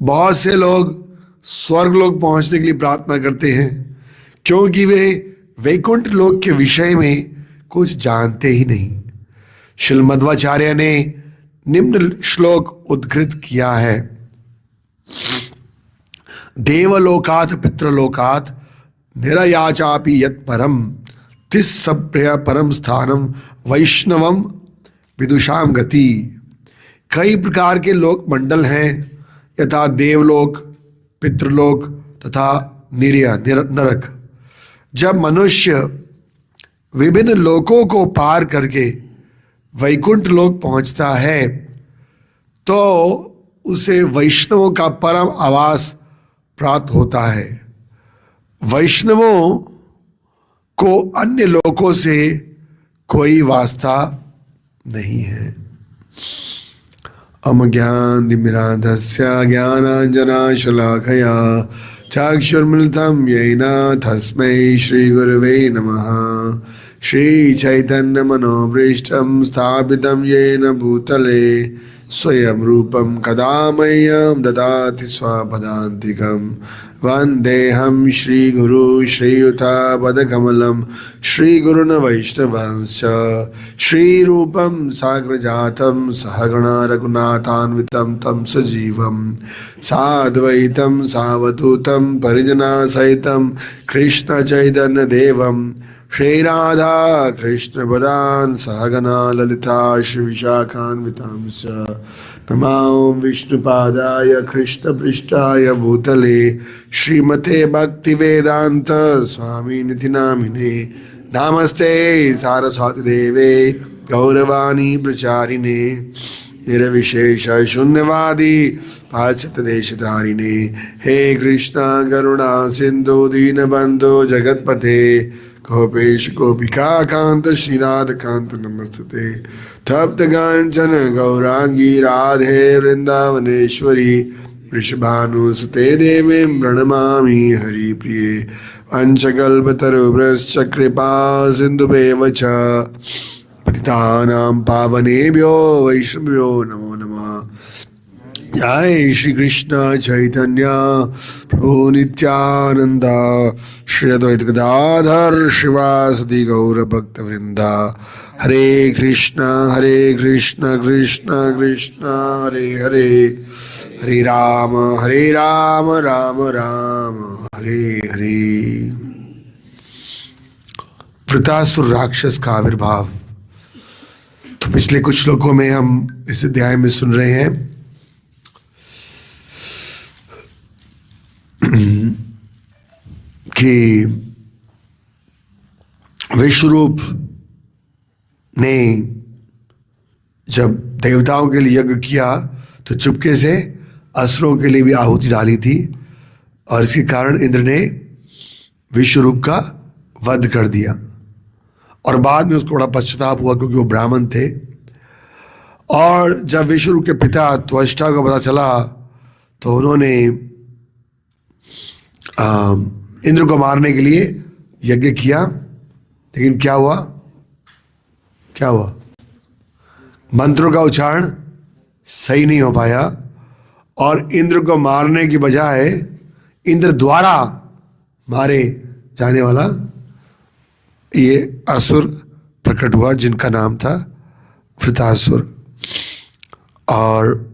बहुत से लोग स्वर्गलोक पहुंचने के लिए प्रार्थना करते हैं क्योंकि वे वैकुंठ लोक के विषय में कुछ जानते ही नहीं। श्रील मध्वाचार्य ने निम्न श्लोक उद्धृत किया है। देवलोकात् पितृलोकात् निरयाचापि यत् परम तिस्सप्रिय परम स्थानम वैष्णवम विदुषाम गति। कई प्रकार के लोक मंडल हैं, यथा देवलोक, पितृलोक तथा नरक। जब मनुष्य विभिन्न लोकों को पार करके वैकुंठ लोक पहुंचता है तो उसे वैष्णवों का परम आवास प्राप्त होता है। वैष्णवों को अन्य लोकों से कोई वास्ता नहीं है। अमज्ञानतिमिरान्धस्य ज्ञानाञ्जनशलाकया चक्षुर्मिलितं येन तस्मै श्रीगुरवे नमः। श्रीचैतन्यमनोभीष्टं स्थापितं येन भूतले स्वयं रूपं कदा मह्यं ददाति स्वपदान्तिकं। वन्देऽहं श्रीगुरु श्रीयुतापदकमलं श्रीगुरुन् वैष्णवंश्च श्रीरूपं साग्रजातं सहगणा रघुनाथान्वितं तं सजीवं साद्वैतं सावधूतं परिजनसहितं कृष्णचैतन्यदेवं श्रीराधा कृष्णपदान् सहगणा ललिता श्रीविशाखान्वितांश्च। नमो विष्णुपादाय कृष्णपृष्ठाय भूतले श्रीमते भक्तिवेदान्त स्वामिनिधि नामिने। नमस्ते सारस्वती देवे गौरवाणी प्रचारिणे निर्विशेष शून्यवादी पाश्चात्यदेशधारिणे। हे कृष्णा करुणा सिंधु दीनबंधु जगत्पते गोपेश गोपिका कांत श्रीराधकांत नमस्ते। तप्त कांचन गौरांगी राधे वृंदावनेश्वरी वृषभानुसुते देवीं प्रणमामि हरिप्रिये। पंचकल्पतरुभ्यश्च कृपा सिन्धुभ्येव च पतितानां पावनेभ्यो वैष्णवेभ्यो नमो नमः। जय श्री कृष्ण चैतन्य प्रभु नित्यानंद श्री अद्वैत गदाधर शिवासदि गौर भक्त वृंदा। हरे कृष्ण कृष्ण कृष्ण हरे हरे, हरे राम राम राम हरे हरे। वृतासुर राक्षस का आविर्भाव। तो पिछले कुछ श्लोकों में हम इस अध्याय में सुन रहे हैं कि विश्वरूप ने जब देवताओं के लिए यज्ञ किया तो चुपके से असुरों के लिए भी आहुति डाली थी और इसके कारण इंद्र ने विश्वरूप का वध कर दिया। और बाद में उसको बड़ा पश्चाताप हुआ क्योंकि वो ब्राह्मण थे। और जब विश्वरूप के पिता त्वष्टा को पता चला तो उन्होंने इंद्र को मारने के लिए यज्ञ किया, लेकिन क्या हुआ? मंत्रों का उच्चारण सही नहीं हो पाया और इंद्र को मारने की बजाय इंद्र द्वारा मारे जाने वाला ये असुर प्रकट हुआ जिनका नाम था वृतासुर। और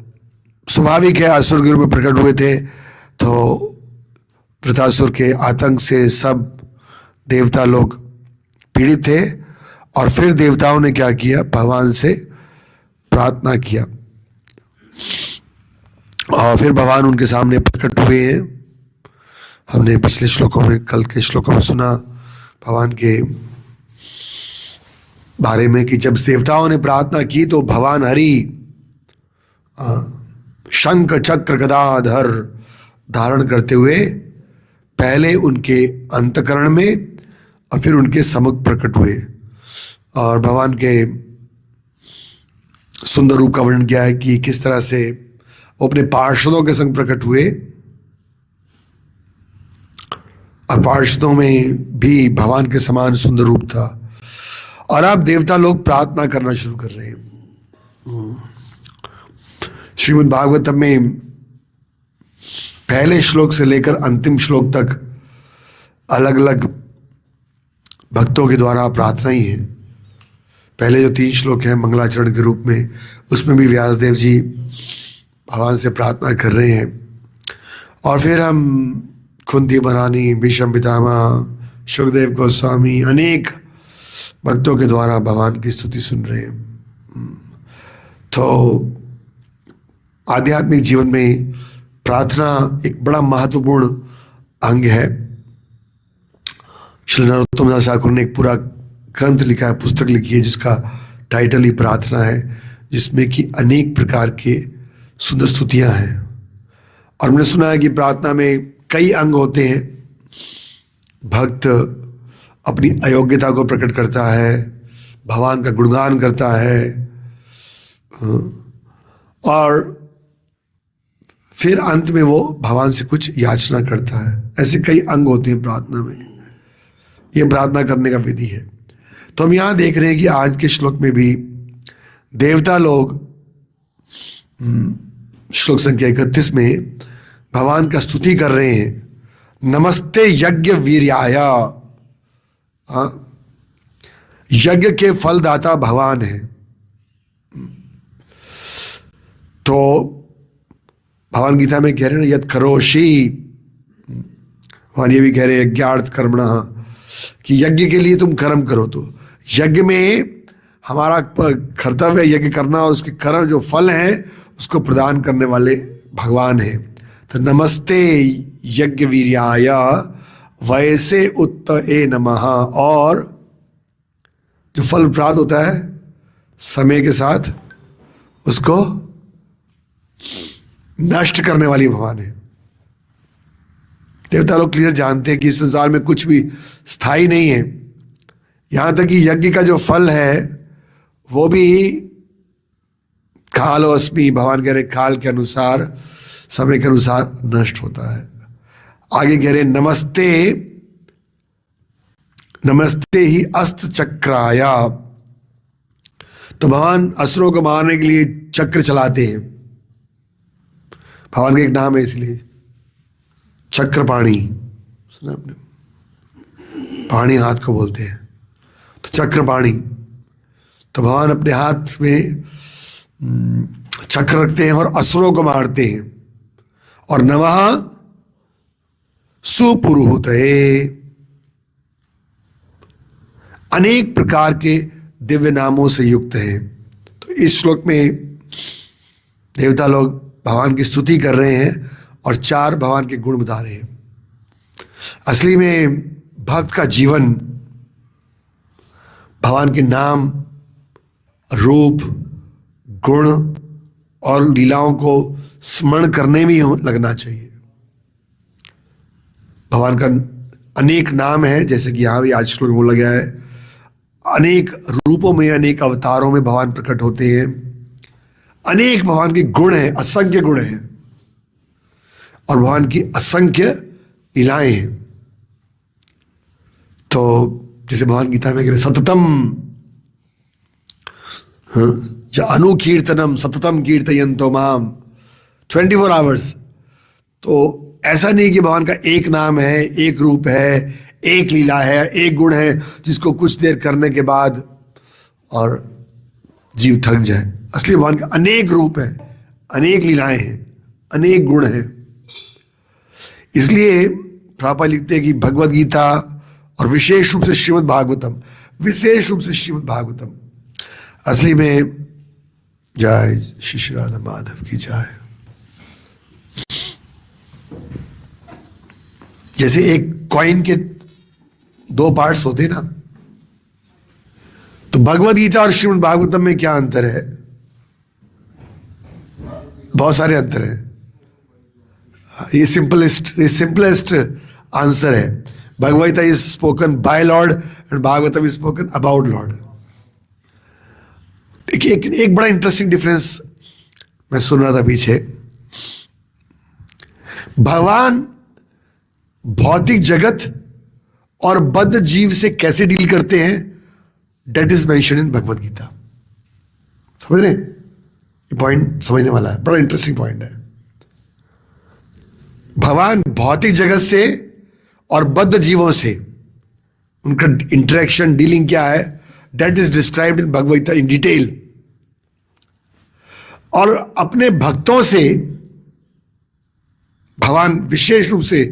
स्वाभाविक है, असुर के रूप में प्रकट हुए थे तो वृतासुर के आतंक से सब देवता लोग पीड़ित थे। और फिर देवताओं ने क्या किया? भगवान से प्रार्थना किया और फिर भगवान उनके सामने प्रकट हुए हैं। हमने पिछले श्लोकों में, कल के श्लोकों में सुना भगवान के बारे में कि जब देवताओं ने प्रार्थना की तो भगवान हरि शंख चक्र गदाधर धारण करते हुए पहले उनके अंतकरण में और फिर उनके सम्मुख प्रकट हुए। और भगवान के सुंदर रूप का वर्णन किया है कि किस तरह से वो अपने पार्षदों के संग प्रकट हुए और पार्षदों में भी भगवान के समान सुंदर रूप था। और अब देवता लोग प्रार्थना करना शुरू कर रहे हैं। श्रीमद् भागवतम में पहले श्लोक से लेकर अंतिम श्लोक तक अलग अलग भक्तों के द्वारा प्रार्थना ही है। पहले जो 3 श्लोक हैं मंगलाचरण के रूप में, उसमें भी व्यासदेव जी भगवान से प्रार्थना कर रहे हैं। और फिर हम कुंती महारानी, भीष्म पितामह, सुखदेव गोस्वामी, अनेक भक्तों के द्वारा भगवान की स्तुति सुन रहे हैं। तो आध्यात्मिक जीवन में प्रार्थना एक बड़ा महत्वपूर्ण अंग है। श्री नरोत्तम दास ठाकुर ने एक पूरा ग्रंथ लिखा है, पुस्तक लिखी है जिसका टाइटल ही प्रार्थना है, जिसमें कि अनेक प्रकार के सुंदर स्तुतियां हैं। और हमने सुना है कि प्रार्थना में कई अंग होते हैं। भक्त अपनी अयोग्यता को प्रकट करता है, भगवान का गुणगान करता है और फिर अंत में वो भगवान से कुछ याचना करता है। ऐसे कई अंग होते हैं प्रार्थना में, ये प्रार्थना करने का विधि है। तो हम यहाँ देख रहे हैं कि आज के श्लोक में भी देवता लोग श्लोक संख्या 31 में भगवान का स्तुति कर रहे हैं, नमस्ते यज्ञ वीर्याय। यज्ञ के फलदाता भगवान है। तो भगवान गीता में कह रहे हैं यद करोषि, भगवान ये भी कह रहे हैं यज्ञार्थ कर्मणा, कि यज्ञ के लिए तुम कर्म करो। तो यज्ञ में हमारा कर्तव्य यज्ञ करना और उसके कर्म जो फल है उसको प्रदान करने वाले भगवान हैं। तो नमस्ते यज्ञ वीर्याय वैसे उत्त ए नमः। और जो फल प्राप्त होता है समय के साथ उसको नष्ट करने वाली भगवान है। देवता लोग क्लियर जानते हैं कि इस संसार में कुछ भी स्थायी नहीं है। यहां तक कि यज्ञ का जो फल है वो भी कालो अस्मि, भगवान कह रहे काल के अनुसार, समय के अनुसार नष्ट होता है। आगे कह रहे नमस्ते नमस्ते ही अस्त चक्राया। तो भगवान असुरों को मारने के लिए चक्र चलाते हैं। भगवान का एक नाम है इसलिए चक्रपाणी, सुना आपने? पाणी हाथ को बोलते हैं, तो चक्रपाणी। तो भगवान अपने हाथ में चक्र रखते हैं और असुरों को मारते हैं। और नमः सुपुरुहूतये, अनेक प्रकार के दिव्य नामों से युक्त हैं। तो इस श्लोक में देवता लोग भगवान की स्तुति कर रहे हैं और 4 भगवान के गुण बता रहे हैं। असली में भक्त का जीवन भगवान के नाम, रूप, गुण और लीलाओं को स्मरण करने में ही लगना चाहिए। भगवान का अनेक नाम है, जैसे कि यहाँ भी आज श्लोक में बोला गया है, अनेक रूपों में, अनेक अवतारों में भगवान प्रकट होते हैं। अनेक भगवान के गुण हैं, असंख्य गुण हैं, और भगवान की असंख्य लीलाएं हैं। तो जैसे भगवान गीता में कह रहे सततम अनुकीर्तनम सततम कीर्तयन्तो माम 24 आवर्स। तो ऐसा नहीं कि भगवान का एक नाम है, एक रूप है, एक लीला है, एक गुण है जिसको कुछ देर करने के बाद और जीव थक जाए। असली भगवान के अनेक रूप हैं, अनेक लीलाएं हैं, अनेक गुण हैं। इसलिए प्रभुपाद लिखते हैं कि भगवद गीता और विशेष रूप से श्रीमद् भागवतम, विशेष रूप से श्रीमद् भागवतम असली में, जय श्री श्री राधा माधव की जय। जैसे एक कॉइन के 2 पार्ट्स होते ना, तो भगवद गीता और श्रीमद् भागवतम में क्या अंतर है? बहुत सारे अंतर हैं। ये सिंपलेस्ट आंसर है। Bhagavad Gita is spoken by lord and Bhagavatam is spoken about lord. एक बड़ा इंटरेस्टिंग डिफरेंस मैं सुन रहा था पीछे। भगवान भौतिक जगत और बद्ध जीव से कैसे डील करते हैं, that is mention in Bhagavad Gita. समझ रहे? ये पॉइंट समझने वाला है, बड़ा इंटरेस्टिंग पॉइंट है। भगवान भौतिक जगत से और बद्ध जीवों से उनका इंटरेक्शन, डीलिंग क्या है, that is described in Bhagavad Gita in detail. और अपने भक्तों से भगवान विशेष रूप से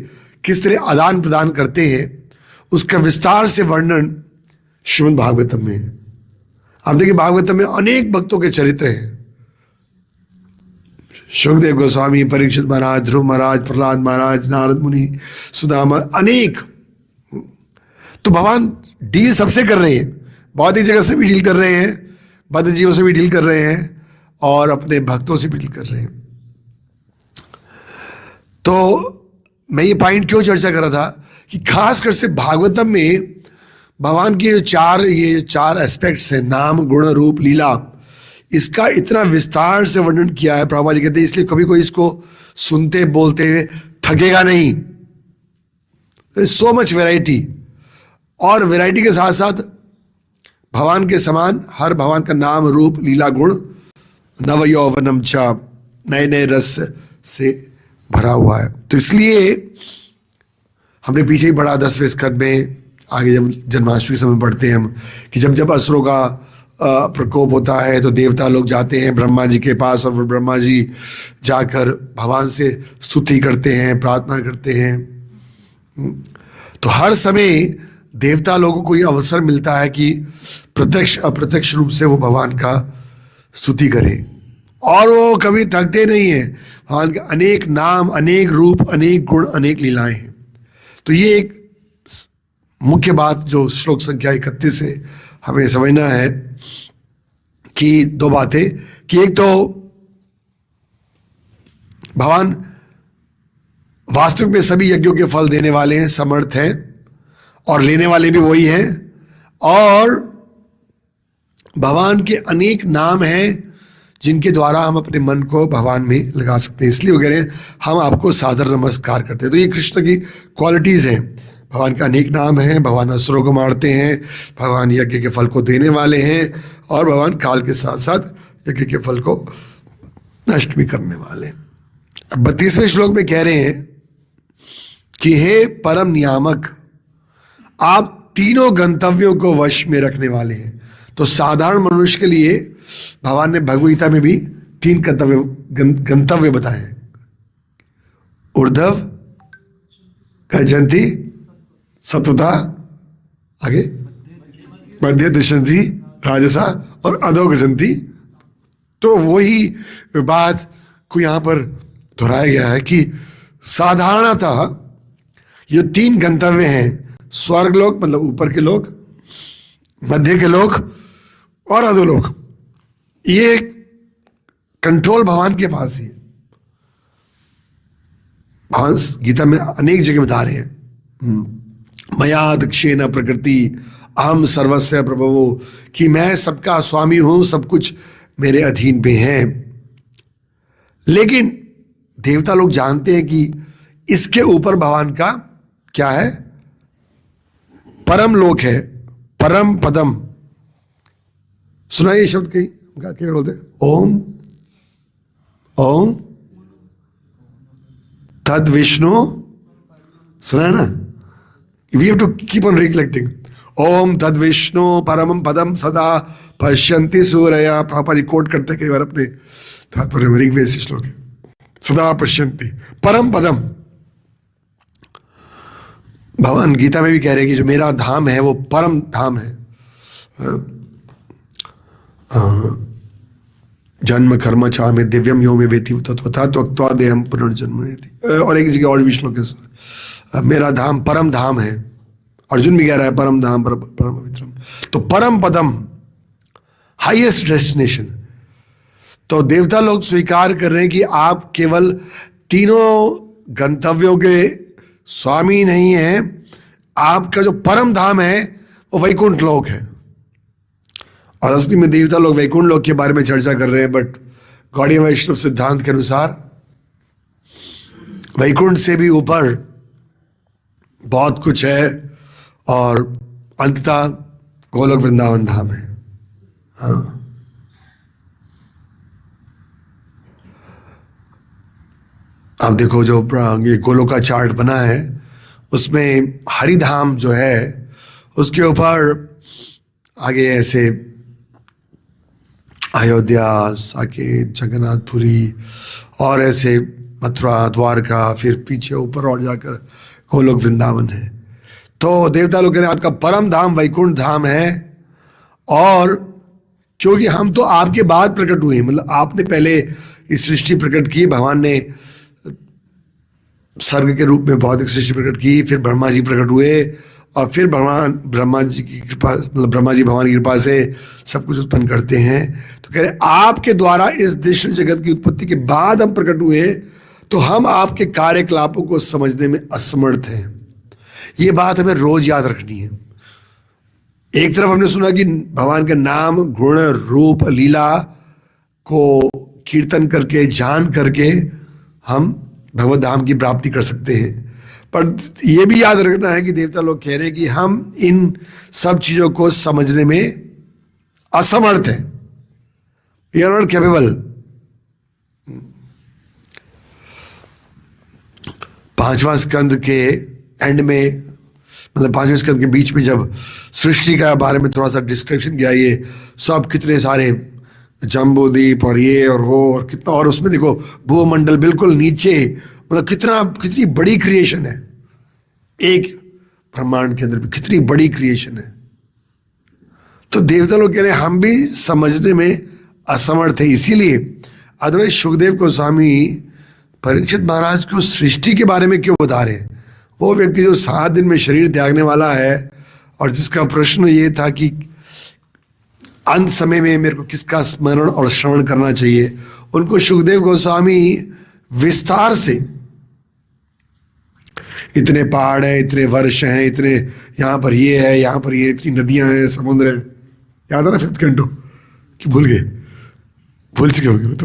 किस तरह आदान प्रदान करते हैं उसका विस्तार से वर्णन श्रीमद् भागवतम में। आप देखिए भागवतम में अनेक भक्तों के चरित्र हैं। शुकदेव गोस्वामी, परीक्षित महाराज, ध्रुव महाराज, प्रहलाद महाराज, नारद मुनि, सुदामा, अनेक। तो भगवान डील सबसे कर रहे हैं, भौतिक जगत से भी डील कर रहे हैं, बद्ध जीवों से भी डील कर रहे हैं और अपने भक्तों से भी डील कर रहे हैं। तो मैं ये पॉइंट क्यों चर्चा कर रहा था कि खासकर से भागवतम में भगवान के ये चार एस्पेक्ट्स हैं, नाम, गुण, रूप, लीला, इसका इतना विस्तार से वर्णन किया है। प्रभुपाद जी कहते हैं इसलिए कभी कोई इसको सुनते बोलते हुए थकेगा नहीं। सो मच वैरायटी, और वैरायटी के साथ साथ भगवान के समान हर भगवान का नाम रूप लीला गुण नव यौवनम चा, नए नए रस से भरा हुआ है। तो इसलिए हमने पीछे ही पढ़ा 10वें स्कंद में, आगे जब जन्माष्टमी के समय पढ़ते हैं हम कि जब जब असुरों का प्रकोप होता है तो देवता लोग जाते हैं ब्रह्मा जी के पास, और वो ब्रह्मा जी जाकर भगवान से स्तुति करते हैं, प्रार्थना करते हैं। तो हर समय देवता लोगों को ये अवसर मिलता है कि प्रत्यक्ष अप्रत्यक्ष रूप से वो भगवान का स्तुति करें, और वो कभी थकते नहीं है। भगवान के अनेक नाम, अनेक रूप, अनेक गुण, अनेक लीलाएं हैं। तो ये एक मुख्य बात जो श्लोक संख्या 31 से हमें समझना है कि दो बातें, कि एक तो भगवान वास्तविक में सभी यज्ञों के फल देने वाले हैं, समर्थ हैं, और लेने वाले भी वही हैं, और भगवान के अनेक नाम हैं जिनके द्वारा हम अपने मन को भगवान में लगा सकते हैं। इसलिए वो कह रहे हैं हम आपको सादर नमस्कार करते हैं। तो ये कृष्ण की क्वालिटीज हैं। भगवान का अनेक नाम है, भगवान असुरों को मारते हैं, भगवान यज्ञ के फल को देने वाले हैं, और भगवान काल के साथ साथ यज्ञ के फल को नष्ट भी करने वाले हैं। अब 32वें श्लोक में कह रहे हैं कि हे परम नियामक, आप तीनों गंतव्यों को वश में रखने वाले हैं। तो साधारण मनुष्य के लिए भगवान ने भगवद गीता में भी 3 गंतव्य बताए हैं। ऊर्ध्व, गच्छन्ति, सत्वता, आगे मध्य तिष्ठन्ति, राजसा, और अधो गच्छन्ति। तो वही बात को यहाँ पर दोहराया गया है कि साधारणतः ये 3 गंतव्य हैं, स्वर्ग लोक मतलब ऊपर के लोग, मध्य के लोग, और अधोलोक। ये कंट्रोल भगवान के पास ही है। भगवान गीता में अनेक जगह बता रहे हैं मया दक्षेण प्रकृति अहम सर्वस्य प्रभवो, कि मैं सबका स्वामी हूं, सब कुछ मेरे अधीन में है। लेकिन देवता लोग जानते हैं कि इसके ऊपर भगवान का क्या है, परम लोक है, परम पदम। सुनाइए शब्द कहीं क्या बोलते हैं, ओम ओम तद विष्णु, सुना है ना, we have to keep on recollecting. ओम तद विष्णु परम पदम सदा पश्यन्ति सूरया। प्रभुपाद जी कोट करते कई बार अपने तात्पर्य में, ऋग्वेद से श्लोक है, सदा पश्यन्ति परम पदम। भगवान गीता में भी कह रहे हैं कि जो मेरा धाम है वो परम धाम है। जन्म कर्म चा में दिव्यम यो में वेति तत्वथा त्वक्त्वा देहम पुनर्जन्म नेति। और एक जगह और भी श्लोक है, मेरा धाम परम धाम है। अर्जुन भी कह रहा है परम धाम परम पवित्रम। तो परम पदम, हाईएस्ट डेस्टिनेशन। तो देवता लोग स्वीकार कर रहे हैं कि आप केवल तीनों गंतव्यों के स्वामी नहीं है, आपका जो परम धाम है वो वैकुंठ लोक है। और असली में देवता लोग वैकुंठ लोक के बारे में चर्चा कर रहे हैं, बट गौड़ीय वैष्णव सिद्धांत के अनुसार वैकुंठ से भी ऊपर बहुत कुछ है, और अंततः गोलोक वृंदावन धाम है। हाँ, आप देखो जो ये गोलोक का चार्ट बना है उसमें हरिधाम जो है उसके ऊपर आगे ऐसे अयोध्या, साकेत, जगन्नाथपुरी, और ऐसे मथुरा, द्वारका, फिर पीछे ऊपर और जाकर गोलोक वृंदावन है। तो देवता लोग कह रहे हैं आपका परम धाम वैकुंठ धाम है, और क्योंकि हम तो आपके बाद प्रकट हुए, मतलब आपने पहले इस सृष्टि प्रकट की, भगवान ने स्वर्ग के रूप में भौतिक सृष्टि प्रकट की, फिर ब्रह्मा जी प्रकट हुए, और फिर भगवान ब्रह्मा जी की कृपा, मतलब ब्रह्मा जी भगवान की कृपा से सब कुछ उत्पन्न करते हैं। तो कह रहे आपके द्वारा इस दृश्य जगत की उत्पत्ति के बाद हम प्रकट हुए, तो हम आपके कार्यकलापों को समझने में असमर्थ हैं। ये बात हमें रोज याद रखनी है। एक तरफ हमने सुना कि भगवान के नाम, गुण, रूप, लीला को कीर्तन करके जान करके हम भगवत धाम की प्राप्ति कर सकते हैं। पर यह भी याद रखना है कि देवता लोग कह रहे हैं कि हम इन सब चीजों को समझने में असमर्थ हैं, वी आर नॉट कैपेबल। 5वां स्कंद के एंड में, मतलब 5वें स्कंद के बीच में जब सृष्टि का बारे में थोड़ा सा डिस्क्रिप्शन किया, ये सब कितने सारे जम्बूद्वीप और ये और वो और कितना, और उसमें देखो भूमंडल बिल्कुल नीचे, मतलब कितनी बड़ी क्रिएशन है, एक ब्रह्मांड के अंदर भी कितनी बड़ी क्रिएशन है। तो देवता लोग कह रहे हैं हम भी समझने में असमर्थ है। इसीलिए अदरवाइज सुखदेव गोस्वामी परीक्षित महाराज को सृष्टि के बारे में क्यों बता रहे हैं? वो व्यक्ति जो 7 दिन में शरीर त्यागने वाला है और जिसका प्रश्न ये था कि अंत समय में मेरे को किसका स्मरण और श्रवण करना चाहिए, उनको सुखदेव गोस्वामी विस्तार से, इतने पहाड़ हैं, इतने वर्ष हैं, इतने यहाँ पर ये है, यहाँ पर ये, इतनी नदियां हैं, समुद्र है, याद है ना 5th कैंटो कि भूल गए, भूल चुके होंगे वो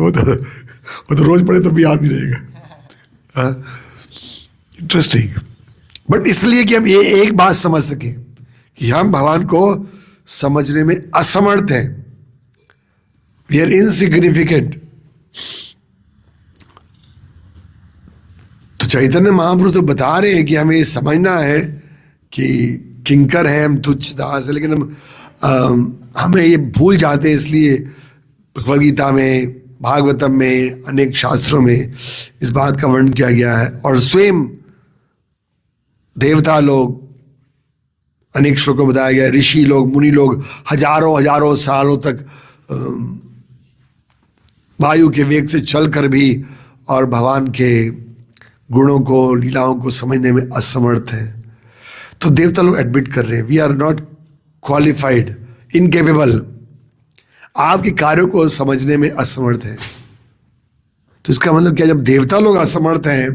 तो रोज पढ़े तो भी याद नहीं रहेगा। इंटरेस्टिंग। बट इसलिए कि हम ये एक बात समझ सके कि हम भगवान को समझने में असमर्थ हैं, वी आर इनसिग्निफिकेंट। तो चैतन्य महाप्रभु तो बता रहे हैं कि हमें समझना है कि किंकर है, हम तुच्छ दास है, लेकिन हमें ये भूल जाते हैं। इसलिए भगवद गीता में, भागवतम में, अनेक शास्त्रों में इस बात का वर्णन किया गया है, और स्वयं देवता लोग, अनेक श्लोकों में बताया गया, ऋषि लोग, मुनि लोग हजारों सालों तक वायु के वेग से चलकर भी और भगवान के गुणों को, लीलाओं को समझने में असमर्थ हैं। तो देवता लोग एडमिट कर रहे हैं we are not qualified, incapable, आपके कार्यों को समझने में असमर्थ है। तो इसका मतलब क्या, जब देवता लोग असमर्थ हैं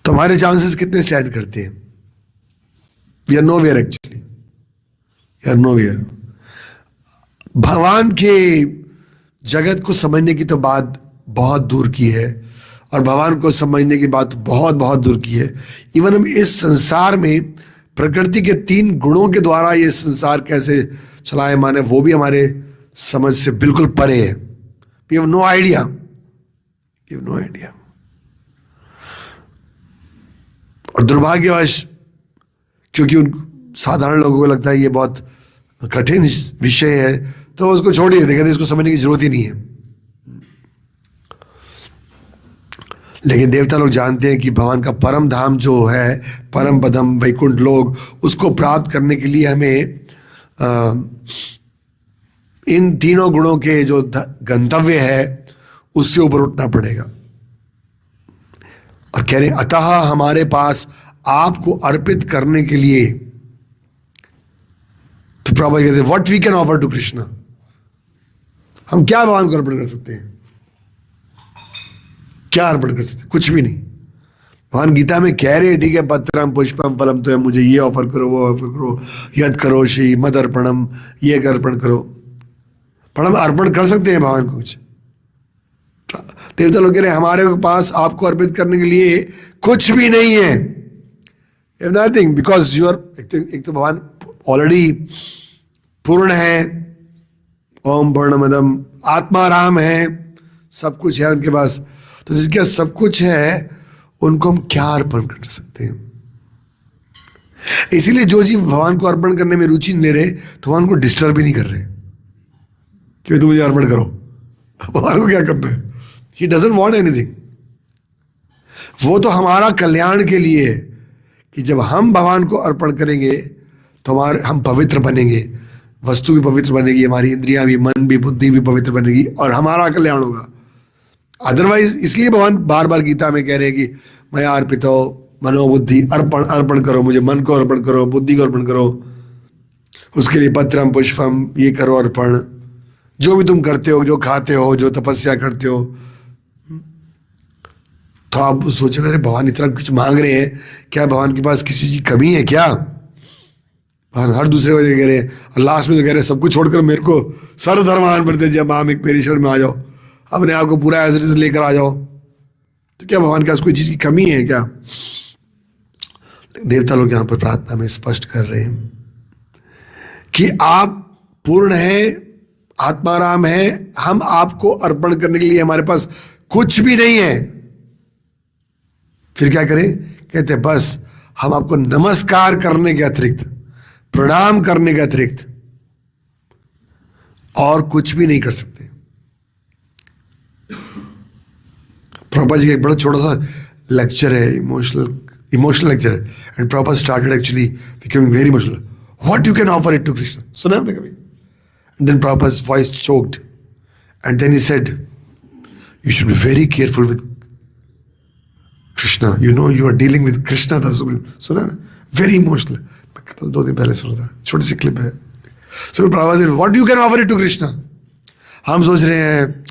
तो हमारे चांसेस कितने स्टैंड करते हैं? We are nowhere, actually we are nowhere. भगवान के जगत को समझने की तो बात बहुत दूर की है, और भगवान को समझने की बात बहुत बहुत दूर की है। इवन हम इस संसार में प्रकृति के 3 गुणों के द्वारा ये संसार कैसे चलाए माने, वो भी हमारे समझ से बिल्कुल परे है। We have no idea, we have no idea. और दुर्भाग्यवश, क्योंकि उन साधारण लोगों को लगता है ये बहुत कठिन विषय है, तो उसको छोड़ ही देते, कहते इसको समझने की जरूरत ही नहीं है। लेकिन देवता लोग जानते हैं कि भगवान का परम धाम जो है, परम पदम वैकुंठ लोक, उसको प्राप्त करने के लिए हमें इन 3 गुणों के जो गंतव्य है उससे ऊपर उठना पड़ेगा। और कह रहे अतः हमारे पास आपको अर्पित करने के लिए, तो प्रभु कहते what we can offer to Krishna, हम क्या भगवान को अर्पण कर सकते हैं? क्या अर्पण कर सकते? कुछ भी नहीं। भगवान गीता में कह रहे हैं ठीक है, पत्रम पुष्पम फलम, तो है मुझे ये ऑफर करो, वो ऑफर करो, यद करो श्री मद अर्पणम, ये अर्पण करो। पर हम अर्पण कर सकते हैं भगवान को कुछ? देवता लोग कह रहे हैं हमारे पास आपको अर्पित करने के लिए कुछ भी नहीं है, नथिंग, बिकॉज यू आर, एक तो भगवान ऑलरेडी पूर्ण है, ओम पूर्णमदम, आत्माराम है, सब कुछ है उनके पास। तो जिसके पास सब कुछ है उनको हम क्या अर्पण कर सकते हैं? इसीलिए जो जीव भगवान को अर्पण करने में रुचि नहीं ले रहे, तो भगवान को डिस्टर्ब भी नहीं कर रहे कि तुम मुझे अर्पण करो। भगवान को क्या करना है? He doesn't want anything. वो तो हमारा कल्याण के लिए है कि जब हम भगवान को अर्पण करेंगे तो हम पवित्र बनेंगे, वस्तु भी पवित्र बनेगी, हमारी इंद्रियां भी, मन भी, बुद्धि भी पवित्र बनेगी, और हमारा कल्याण होगा। अदरवाइज इसलिए भगवान बार बार गीता में कह रहे हैं कि मैं अर्पित हो मनोबुद्धि, अर्पण करो मुझे, मन को अर्पण करो, बुद्धि को अर्पण करो, उसके लिए पत्रम पुष्पम, ये करो अर्पण, जो भी तुम करते हो, जो खाते हो, जो तपस्या करते हो। तो आप सोचो अरे भगवान इतना कुछ मांग रहे हैं, क्या भगवान के पास किसी चीज की कमी है क्या? हर दूसरे वजह कह रहे हैं, और लास्ट में तो कह रहे हैं सब कुछ छोड़कर मेरे को सर्वधर्मान परित्यज्य माम एक मेरी शरण में आ जाओ, अपने आप को पूरा एज इट इज लेकर आ जाओ। तो क्या भगवान के पास कोई चीज की कमी है क्या? देवता लोग यहां पर प्रार्थना में स्पष्ट कर रहे हैं कि आप पूर्ण हैं, आत्माराम है, हम आपको अर्पण करने के लिए हमारे पास कुछ भी नहीं है। फिर क्या करें? कहते हैं बस हम आपको नमस्कार करने के अतिरिक्त, प्रणाम करने के अतिरिक्त और कुछ भी नहीं कर सकते। प्रभुपाद जी का एक बड़ा छोटा सा लेक्चर है, इमोशनल लेक्चर है, and Prabhupada started actually becoming very emotional. What you can offer it to Krishna? सुना है आपने कभी? And then Prabhupada's voice choked, and then he said, you should be very careful with Krishna. You know you are dealing with Krishna the Supreme. सुना है ना? Very emotional. कल 2 दिन पहले सुना था, छोटी सी क्लिप है। So Prabhupada said, what you can offer it to Krishna? हम सोच रहे हैं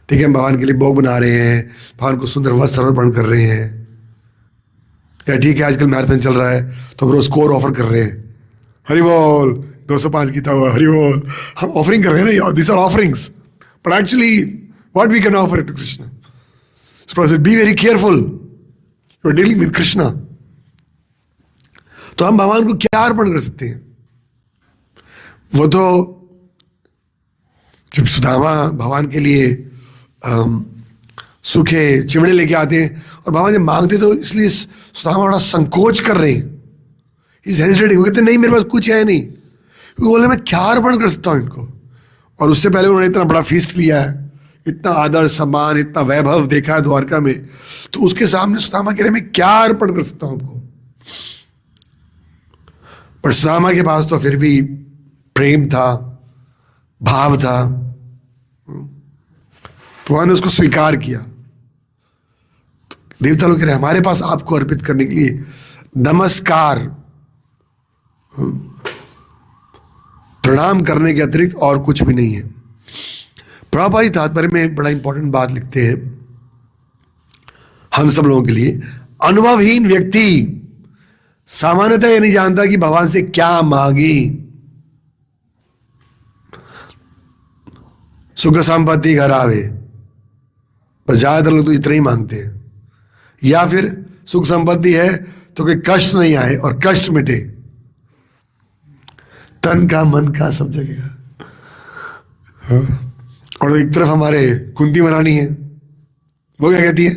ठीक है, हम भगवान के लिए भोग बना रहे हैं, भगवान को सुंदर वस्त्र अर्पण कर रहे हैं, या ठीक है आजकल मैराथन चल रहा है तो हम रोज स्कोर ऑफर कर रहे हैं, हरि बोल 205 जीता हुआ, हरि बोल, हम ऑफरिंग कर रहे हैं ना, this are offerings, but actually what we can offer it to Krishna? Be very careful, you are dealing with Krishna. तो हम भगवान को क्या अर्पण कर सकते हैं? वो तो जब सुदामा भगवान के लिए सूखे चिमड़े लेके आते हैं और भगवान जब मांगते तो इसलिए सुदामा बड़ा संकोच कर रहे हैं, इस हेजिटेटिंग, कहते नहीं मेरे पास कुछ है नहीं, क्योंकि बोले मैं क्या अर्पण कर सकता हूँ इनको। और उससे पहले उन्होंने इतना बड़ा फीस्ट लिया है, इतना आदर सम्मान, इतना वैभव देखा है द्वारका में, तो उसके सामने सुदामा कह रहे मैं क्या अर्पण कर सकता हूँ आपको? पर सुदामा के पास तो फिर भी प्रेम था, भाव था, भगवान ने उसको स्वीकार किया। तो देवता लोग कह रहे हमारे पास आपको अर्पित करने के लिए नमस्कार, प्रणाम करने के अतिरिक्त और कुछ भी नहीं है। प्रभुपाद जी तात्पर्य में बड़ा इंपॉर्टेंट बात लिखते हैं हम सब लोगों के लिए, अनुभवहीन व्यक्ति सामान्यतः यह नहीं जानता कि भगवान से क्या मांगे। सुख संपत्ति घर आवे, बस ज्यादातर लोग तो इतना ही मांगते हैं, या फिर सुख संपत्ति है तो कोई कष्ट नहीं आए और कष्ट मिटे, तन का मन का सब जगह। और एक तरफ हमारे कुंती महारानी है, वो क्या कहती है?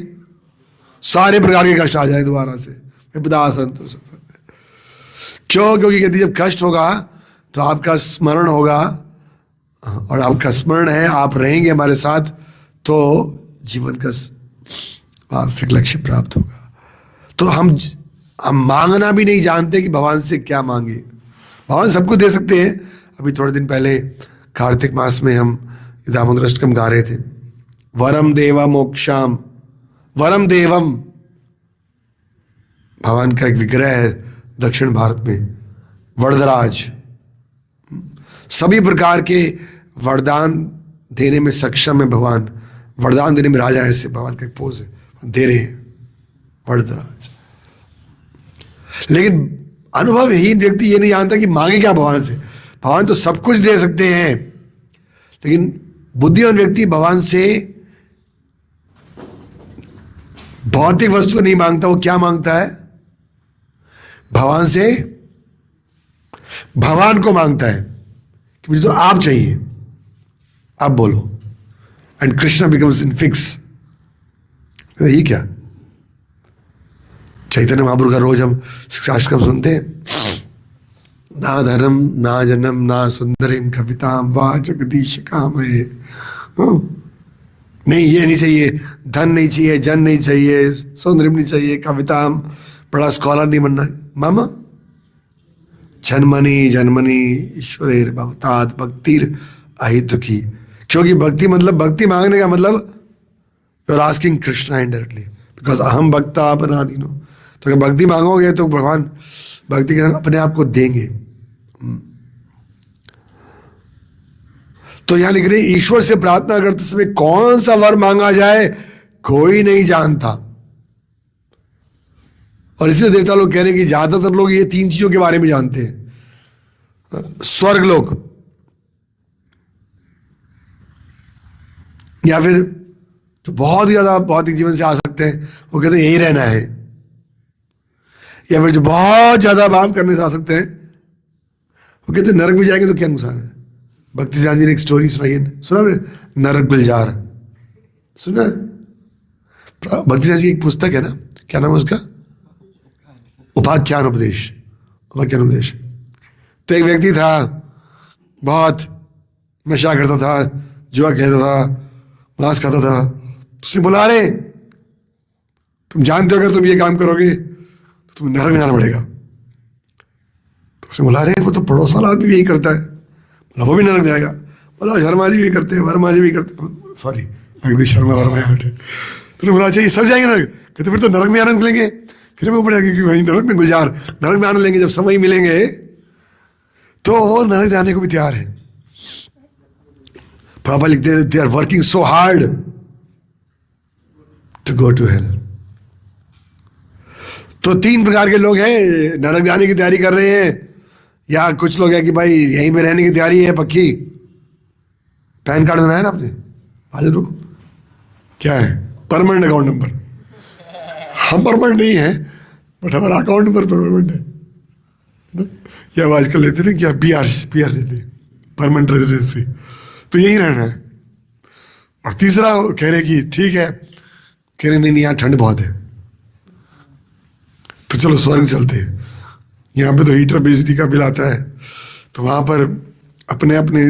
सारे प्रकार के कष्ट आ जाए दोबारा से, विपदा संतोष। क्यों? क्योंकि कहती है जब कष्ट होगा तो आपका स्मरण होगा, और आपका स्मरण है, आप रहेंगे हमारे साथ, तो जीवन का वास्तविक लक्ष्य प्राप्त होगा। तो हम मांगना भी नहीं जानते कि भगवान से क्या मांगे। भगवान सब कुछ दे सकते हैं। अभी थोड़े दिन पहले कार्तिक मास में हम दामोदर अष्टकम गा रहे थे, वरम देवा मोक्षाम, वरम देवम। भगवान का एक विग्रह है दक्षिण भारत में, वरदराज, सभी प्रकार के वरदान देने में सक्षम है भगवान, वरदान देने में राजा, ऐसे भगवान का एक पोज है, दे रहे हैं वरदराज। लेकिन अनुभवहीन व्यक्ति ये नहीं जानता कि मांगे क्या भगवान से। भगवान तो सब कुछ दे सकते हैं, लेकिन बुद्धिमान व्यक्ति भगवान से भौतिक वस्तु नहीं मांगता, वो क्या मांगता है? भगवान से भगवान को मांगता है कि मुझे तो आप चाहिए, आप बोलो। And Krishna becomes in fix. ये क्या? चैतन्य महाप्रभु का रोज हम शिक्षाष्टकम सुनते हैं, ना धर्म ना जन्म ना सुंदरिम कविताम वा जगदीश कामये। नहीं, ये नहीं चाहिए, धन नहीं चाहिए, जन नहीं चाहिए, सौंदर्य नहीं चाहिए, कविताम, बड़ा स्कॉलर नहीं बनना। मामा जन्मनी जन्मनी ईश्वरेर भवतात भक्तिर अहितुकी। क्योंकि भक्ति मतलब, भक्ति मांगने का मतलब you are asking Krishna indirectly, because अहम भक्ता अपराधीनो। तो अगर भक्ति मांगोगे तो भगवान भक्ति के अपने आप को देंगे। तो यहां लिख रहे ईश्वर से प्रार्थना करते समय कौन सा वर मांगा जाए कोई नहीं जानता, और इसलिए देवता लोग कह रहे हैं कि ज्यादातर लोग ये 3 चीजों के बारे में जानते हैं। स्वर्ग लोक, या फिर जो बहुत ही ज्यादा भौतिक जीवन से आ सकते हैं वो कहते हैं यही रहना है, या फिर जो बहुत ज्यादा भाव करने से आ सकते हैं वो कहते हैं नरक में जाएंगे तो क्या नुकसान है। भक्ति सिद्धांत जी ने एक स्टोरी सुनाई है, सुना ने, नरक गुलजार, सुना? भक्ति सिद्धांत जी की एक पुस्तक है ना, क्या नाम है उसका? उपाख्यान उपदेश, उपाख्यान उपदेश। तो एक व्यक्ति था, बहुत नशा करता था, जुआ खेलता था, मांस खाता था। तो उसने बोला, अरे तुम जानते हो अगर तुम ये काम करोगे तो तुम्हें नरक में जाना पड़ेगा। तो उसने बोला, अरे वो तो पड़ोस वाला आदमी भी यही करता है। बोला, वो भी नरक जाएगा। बोला, शर्मा जी भी करते हैं, वर्मा जी भी करते हैं, सॉरी भी शर्मा वर्मा यहाँ बैठे। तो बोला, अच्छा ये सब जाएंगे नरक? कहते फिर तो नरक में आनंद लेंगे। फिर मैं ऊपर जाके कि भाई नरक में गुलजार, नरक में आनंद लेंगे, जब समय मिलेंगे तो वो नरक जाने को भी तैयार है। पापा लिखते हैं, they are working so hard to go to hell. तो 3 प्रकार के लोग हैं, नरक जाने की तैयारी कर रहे हैं, या कुछ लोग हैं कि भाई यहीं पे रहने की तैयारी है पक्की। पैन कार्ड बनाया ना आपने? हाजिर हो? क्या है? Permanent account number. हम परमानेंट नहीं है बट हमारा अकाउंट नंबर परमानेंट है। या वो आजकल लेते थे क्या, पीआर लेते, परमानेंट रेजिडेंसी। तो यही रहना है। और तीसरा कह रहे कि ठीक है, कह रहे नहीं यहाँ ठंड बहुत है तो चलो स्वर्ग चलते हैं, यहाँ पे तो हीटर बिजली का बिल आता है, तो वहां पर अपने अपने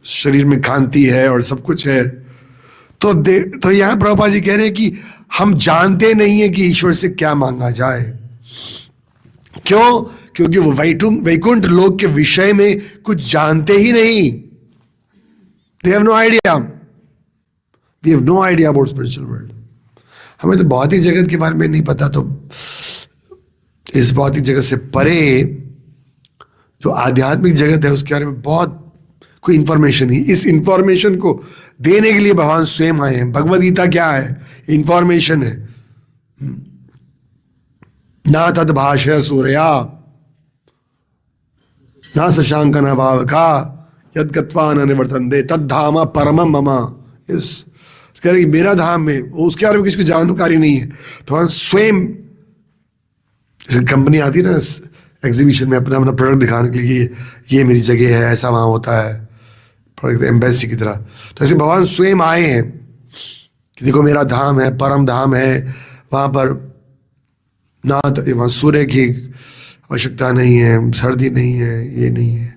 शरीर में कांति है और सब कुछ है। तो यहाँ प्रभुपाद जी कह रहे हैं कि हम जानते नहीं है कि ईश्वर से क्या मांगा जाए। क्यों? क्योंकि वो वैकुंठ लोक के विषय में कुछ जानते ही नहीं। They have no idea. We have no idea about spiritual world. हमें तो भौतिक जगत के बारे में नहीं पता, तो इस भौतिक जगत से परे जो आध्यात्मिक जगत है उसके बारे में बहुत कोई इंफॉर्मेशन नहीं। इस इंफॉर्मेशन को देने के लिए भगवान स्वयं आए हैं। भगवद गीता क्या है? इंफॉर्मेशन है। ना तद भाषय सूर्या ना शशांक न भावका यद गत्वा न निवर्तन्ते तद धाम परमम मम। यस, कह रहे कि मेरा धाम में, उसके बारे में किसी को जानकारी नहीं है। तो वहां स्वयं, जैसे कंपनी आती है ना एग्जीबिशन में अपना अपना प्रोडक्ट दिखाने के लिए, ये मेरी जगह है, ऐसा वहां होता है, प्रोडक्ट एम्बेसी की तरह। तो ऐसे भगवान स्वयं आए हैं कि देखो मेरा धाम है, परम धाम है, वहां पर ना तो वहां सूर्य की आवश्यकता नहीं है, सर्दी नहीं है, ये नहीं है।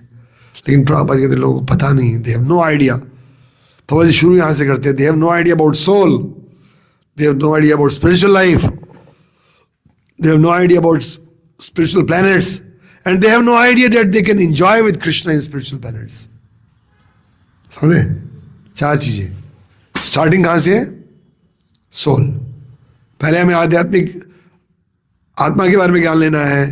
लेकिन प्रभुपाद कहते लोगों को पता नहीं है, they have no idea. Prabhupada ji शुरू यहाँ से करते हैं, they have no idea about soul, they have no idea about spiritual life, they have no idea about spiritual planets, and they have no idea that they can enjoy with Krishna in spiritual planets. समझे? 4 चीजें। Starting कहाँ से है? Soul. पहले हमें आध्यात्मिक आत्मा के बारे में ज्ञान लेना है,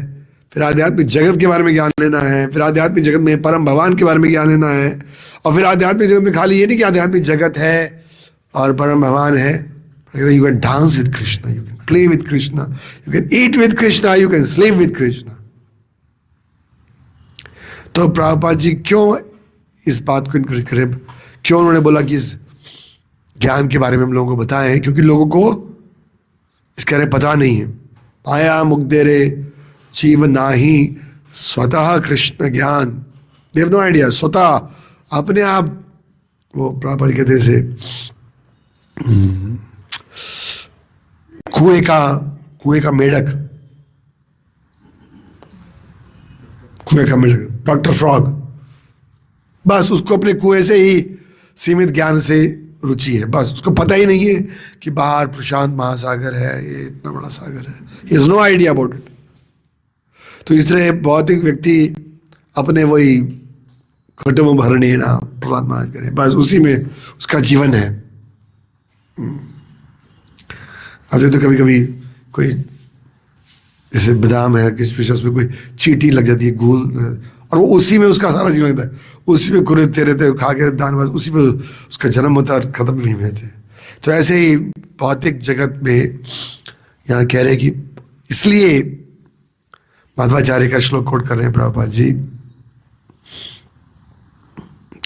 फिर आध्यात्मिक जगत के बारे में ज्ञान लेना है, फिर आध्यात्मिक जगत में परम भगवान के बारे में ज्ञान लेना है, और फिर आध्यात्मिक जगत में खाली ये नहीं कि आध्यात्मिक जगत है और परम भगवान है। You can dance with Krishna, you can play with Krishna, you can eat with Krishna, you can sleep with Krishna. तो प्रभुपाद जी क्यों इस बात को इनकरेज करें, क्यों उन्होंने बोला कि इस ज्ञान के बारे में हम लोगों को बताएं? क्योंकि लोगों को इसके बारे में पता नहीं है। आया मुग्धेरे जीव नाही स्वतः कृष्ण ज्ञान, दे हैव नो आइडिया। स्वतः अपने आप वो प्रभुपाद कहते से कुएं का मेढक, डॉक्टर फ्रॉग, बस उसको अपने कुएं से ही सीमित ज्ञान से रुचि है, बस उसको पता ही नहीं है कि बाहर प्रशांत महासागर है, ये इतना बड़ा सागर है, he has no idea about it. तो इस तरह भौतिक व्यक्ति अपने वही खटम भरने ना प्रहलाद महाराज करें, बस उसी में उसका जीवन है। अब तो कभी कभी कोई जैसे बादाम है, किस पीछे उसमें कोई चींटी लग जाती है, घूल, और वो उसी में उसका सारा जीवन रहता है, उसी में कुरेदते रहते, खा के दान, उसी में उसका जन्म होता है और खत्म नहीं होते। तो ऐसे ही भौतिक जगत में यहाँ कह रहे कि इसलिए माधवाचार्य का श्लोक कोट कर रहे हैं प्रभुपाद जी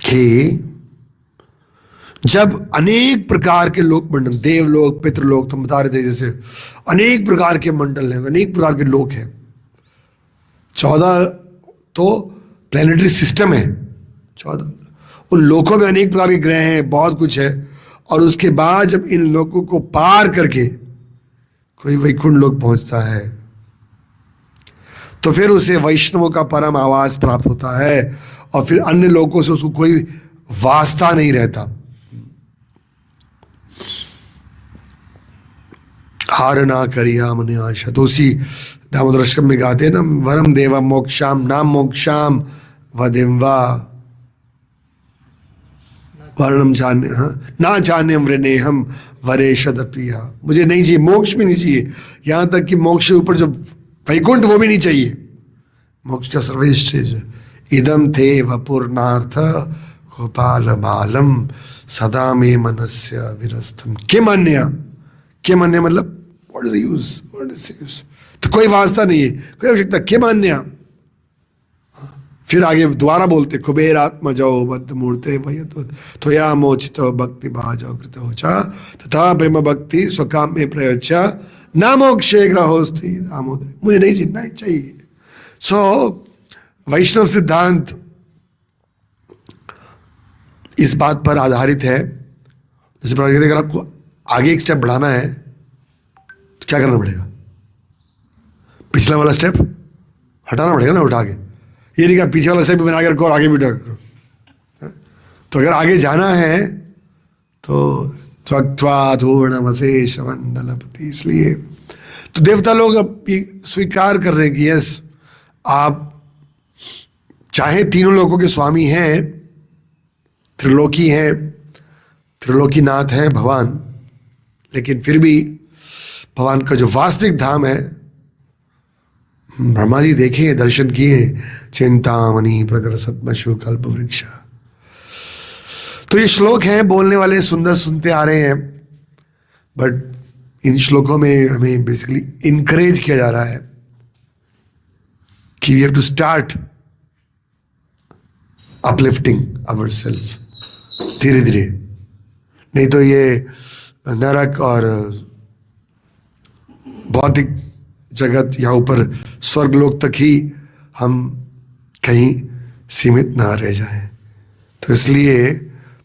कि जब अनेक प्रकार के लोक मंडल, देवलोक, पितृलोक, तुम बता रहे थे जैसे अनेक प्रकार के मंडल हैं, अनेक प्रकार के लोक हैं, 14 तो प्लैनेटरी सिस्टम है, 14 उन लोकों में अनेक प्रकार के ग्रह हैं, बहुत कुछ है। और उसके बाद जब इन लोकों को पार करके कोई वैकुंठ लोक पहुंचता है तो फिर उसे वैष्णवों का परम आवास प्राप्त होता है और फिर अन्य लोगों से उसको कोई वास्ता नहीं रहता। हार ना करिया मन आशा, तो उसी दामोदर अष्टकम में गाते हैं ना, वरम देवा मोक्षाम नाम मोक्षाम वदिम वा वर्णम जाने ना जाने वृणे हम वरे शद प्रिया। मुझे नहीं चाहिए, मोक्ष भी नहीं चाहिए, यहां तक कि मोक्ष के ऊपर जो वैकुंठ वो भी नहीं चाहिए। मोक्ष का सर्वश्रेष्ठ है। इदम थे वपुर्नार्थ गोपाल बालम सदा में मनस्य विरस्तम किम अन्य। किम अन्य मतलब what is the use, what is the use, तो कोई वास्ता नहीं है, कोई आवश्यकता। किम अन्य, फिर आगे दोबारा बोलते कुबेर आत्मा जाओ बद्ध मूर्ते भय तो या मोचित भक्ति भाजो कृत हो चा तथा प्रेम भक्ति स्वकाम में प्रयोज्य ना मोक्षे ग्रहोस्ति दामोदर। मुझे नहीं जीतना ही चाहिए। सो वैष्णव सिद्धांत इस बात पर आधारित है, जैसे अगर आपको आगे एक स्टेप बढ़ाना है तो क्या करना पड़ेगा, पिछला वाला स्टेप हटाना पड़ेगा ना, उठा के। ये नहीं कि पीछे वाला स्टेप भी बना कर और आगे भी उठा करो। तो अगर आगे जाना है तो त्वक्त्वाधूर्णमशेष मंडलपति, इसलिए तो देवता लोग अब स्वीकार कर रहे हैं कि यस आप चाहे तीनों लोगों के स्वामी हैं, त्रिलोकी हैं, त्रिलोकीनाथ हैं भगवान, लेकिन फिर भी भगवान का जो वास्तविक धाम है, ब्रह्मा जी देखे, दर्शन किए, चिंतामणि प्रकर सतमशु कल्प वृक्ष। तो ये श्लोक हैं, बोलने वाले सुंदर सुनते आ रहे हैं, बट इन श्लोकों में हमें बेसिकली इनकरेज किया जा रहा है कि we have to start uplifting ourselves धीरे धीरे, नहीं तो ये नरक और भौतिक जगत या ऊपर स्वर्गलोक तक ही हम कहीं सीमित ना रह जाएं। तो इसलिए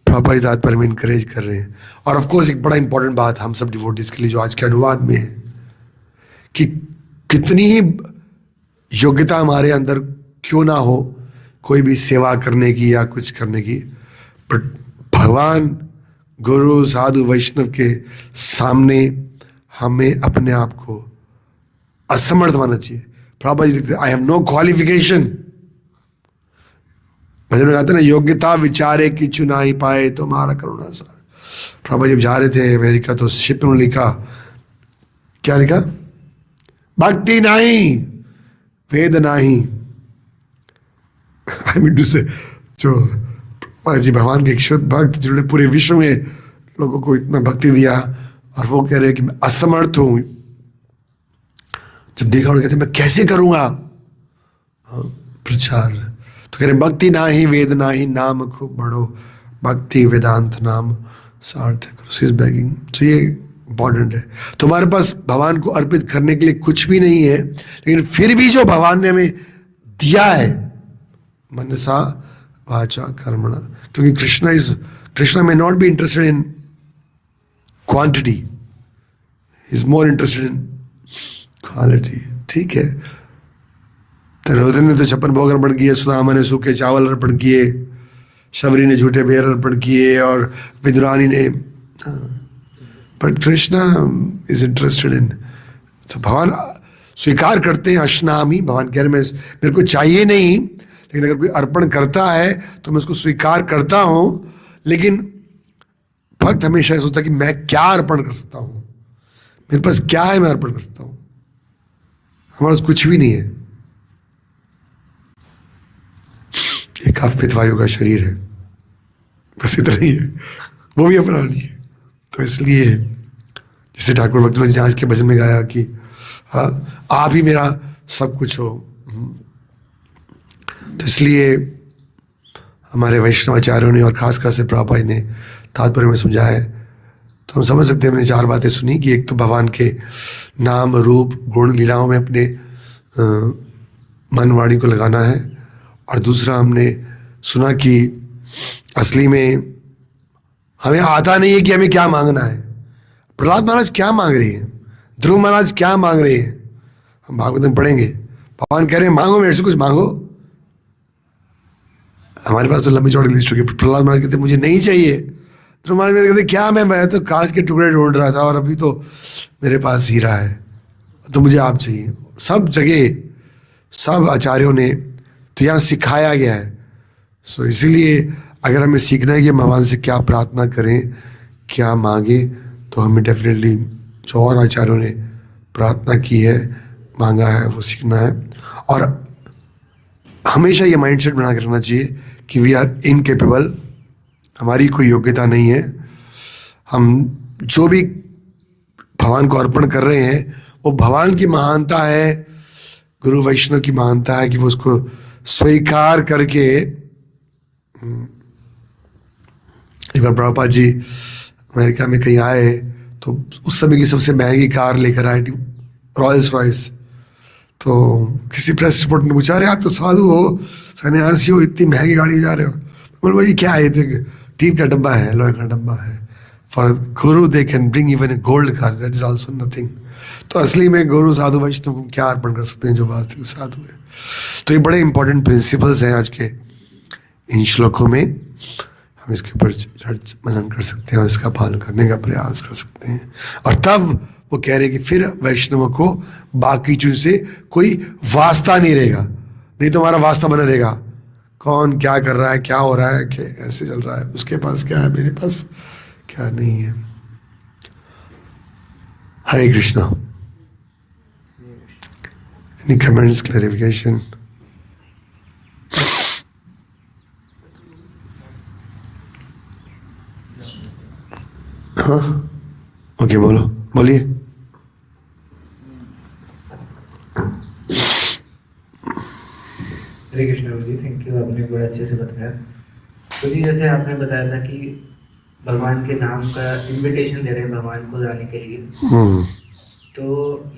प्रभुपाद इस बात पर हमें इनकरेज कर रहे हैं। और ऑफ कोर्स एक बड़ा इंपॉर्टेंट बात हम सब डिवोटीज के लिए जो आज के अनुवाद में है कि कितनी ही योग्यता हमारे अंदर क्यों ना हो कोई भी सेवा करने की या कुछ करने की, बट भगवान गुरु साधु वैष्णव के सामने हमें अपने आप को असमर्थ मानना चाहिए। प्रभुपाद जी लिखते हैं आई हैव नो क्वालिफिकेशन। भजन में कहते हैं ना, योग्यता विचारे कि चुना ही पाए तुम्हारा करुणा सार। प्रभुपाद जब जा रहे थे अमेरिका तो शिप में लिखा, क्या लिखा, भक्ति नहीं वेद नहीं। आई मीन टू से जो जी भगवान के एक शुद्ध भक्त जिन्होंने पूरे विश्व में लोगों को इतना भक्ति दिया और वो कह रहे हैं कि मैं असमर्थ हूं। जब देखा और कहते मैं कैसे करूंगा प्रचार, तो कह रहे भक्ति ना ही वेद ना ही नाम खूब बढ़ो, भक्ति वेदांत नाम सार्थक करो। बेगिंग, तो ये इंपॉर्टेंट है। तुम्हारे पास भगवान को अर्पित करने के लिए कुछ भी नहीं है, लेकिन फिर भी जो भगवान ने हमें दिया है मनसा वाचा कर्मणा, क्योंकि Krishna may not be interested in quantity, he is more interested in quality। ठीक है, दुर्योधन ने तो 56 भोग अर्पण किए, सुदामा ने सूखे चावल अर्पण किए, शबरी ने झूठे बेर अर्पण किए और विदुरानी ने, but Krishna is interested in. तो भगवान स्वीकार करते हैं अश्नामी, भगवान कह रहे मेरे को चाहिए नहीं, लेकिन अगर कोई अर्पण करता है तो मैं उसको स्वीकार करता हूं। लेकिन भक्त हमेशा सोचता कि मैं क्या अर्पण कर सकता हूं, मेरे पास क्या है मैं अर्पण कर सकता हूं। हमारे पास कुछ भी नहीं है, एक अफ्पित वायु का शरीर है, बस इतना ही है, वो भी अपना नहीं है। तो इसलिए जैसे ठाकुर भक्तों ने आज के भजन में गाया कि आप ही मेरा सब कुछ हो। तो इसलिए हमारे वैष्णवाचार्यों ने और खासकर से प्रभुपाद ने तात्पर्य में समझाया है। तो हम समझ सकते हैं, हमने 4 बातें सुनी कि एक तो भगवान के नाम रूप गुण लीलाओं में अपने मन वाणी को लगाना है, और दूसरा हमने सुना कि असली में हमें आता नहीं है कि हमें क्या मांगना है। प्रहलाद महाराज क्या मांग रहे हैं, ध्रुव महाराज क्या मांग रहे हैं, हम भागवत में पढ़ेंगे। भगवान कह रहे हैं मांगो, मेरे से कुछ मांगो। हमारे पास तो लंबी चौड़ी लिस्ट होगी। प्रहलाद महाराज कहते मुझे नहीं चाहिए। ध्रुव महाराज कहते क्या मैं तो कांच के टुकड़े ढूंढ रहा था और अभी तो मेरे पास हीरा है, तो मुझे आप चाहिए। सब जगह सब आचार्यों ने तो यहाँ सिखाया गया है। सो इसीलिए अगर हमें सीखना है कि भगवान से क्या प्रार्थना करें, क्या मांगे, तो हमें डेफिनेटली जो और आचार्यों ने प्रार्थना की है, मांगा है, वो सीखना है। और हमेशा ये माइंडसेट बना के रखना चाहिए कि वी आर इनकेपेबल, हमारी कोई योग्यता नहीं है। हम जो भी भगवान को अर्पण कर रहे हैं वो भगवान की महानता है, गुरु वैष्णव की महानता है कि वो उसको स्वीकार करके। एक बार प्रभुपाद जी अमेरिका में कहीं आए तो उस समय की सबसे महंगी कार लेकर आए, रॉयल्स रॉयस। तो किसी प्रेस रिपोर्ट ने पूछा, अरे आप तो साधु हो, सन्यासी हो, इतनी महंगी गाड़ी में जा रहे हो। बोले भाई क्या है, तो टीन का डब्बा है, लोहे का डब्बा है। For Guru they can bring even a gold car, that is also nothing. तो असली में गुरु साधु वैष्णव को क्या अर्पण कर सकते हैं जो वास्तविक साधु है। तो ये बड़े इंपॉर्टेंट प्रिंसिपल्स हैं आज के इन श्लोकों में। हम इसके ऊपर मनन कर सकते हैं और इसका पालन करने का प्रयास कर सकते हैं। और तब वो कह रहे कि फिर वैष्णव को बाकी चीज से कोई वास्ता नहीं रहेगा। नहीं तो हमारा वास्ता बना रहेगा, कौन क्या कर रहा है, क्या हो रहा है, कैसे चल रहा है, उसके पास क्या है, मेरे पास क्या नहीं है। Hare Krishna. Any comments, clarification? हाँ ओके, बोलिए। हरे कृष्ण जी, थैंक यू, आपने बड़ा अच्छे से बताया। तो जी जैसे आपने बताया था कि भगवान के नाम का इनविटेशन दे रहे हैं भगवान को जाने के लिए, तो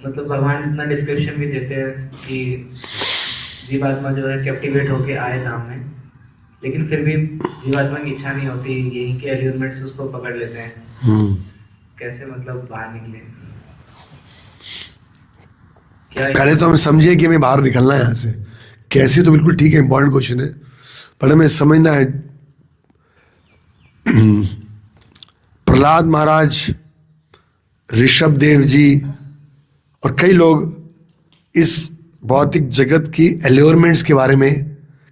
मतलब भगवान इतना डिस्क्रिप्शन भी देते हैं कि जीवात्मा जो है कैप्टिवेट होके आए धाम में, लेकिन फिर भी जीवात्मा की इच्छा नहीं होती, यहीं के एलिमेंट्स उसको पकड़ लेते हैं। कैसे मतलब बाहर निकले? क्या पहले तो हम समझे कि हमें बाहर निकलना है यहाँ से। कैसे, तो बिल्कुल ठीक है, इंपॉर्टेंट क्वेश्चन है, पर हमें समझना है प्रहलाद महाराज, ऋषभ देव जी और कई लोग इस भौतिक जगत की एल्योरमेंट्स के बारे में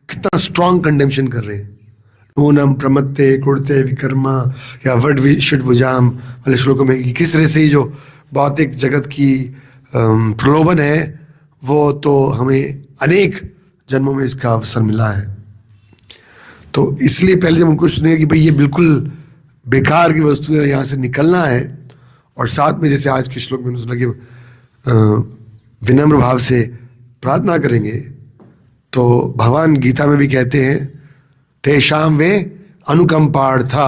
कितना स्ट्रॉन्ग कंडेम्पशन कर रहे हैं। नूनम प्रमत्ते कुड़ते विकर्मा या वट विशुड भुजाम वाले श्लोकों में किस तरह से ही जो भौतिक जगत की प्रलोभन है वो तो हमें अनेक जन्मों में इसका अवसर मिला है। तो इसलिए पहले जब उनको सुनेगा कि भाई ये बिल्कुल बेकार की वस्तु है, यहाँ से निकलना है, और साथ में जैसे आज के श्लोक में सुना कि विनम्र भाव से प्रार्थना करेंगे, तो भगवान गीता में भी कहते हैं तेषाम वे अनुकंपार्था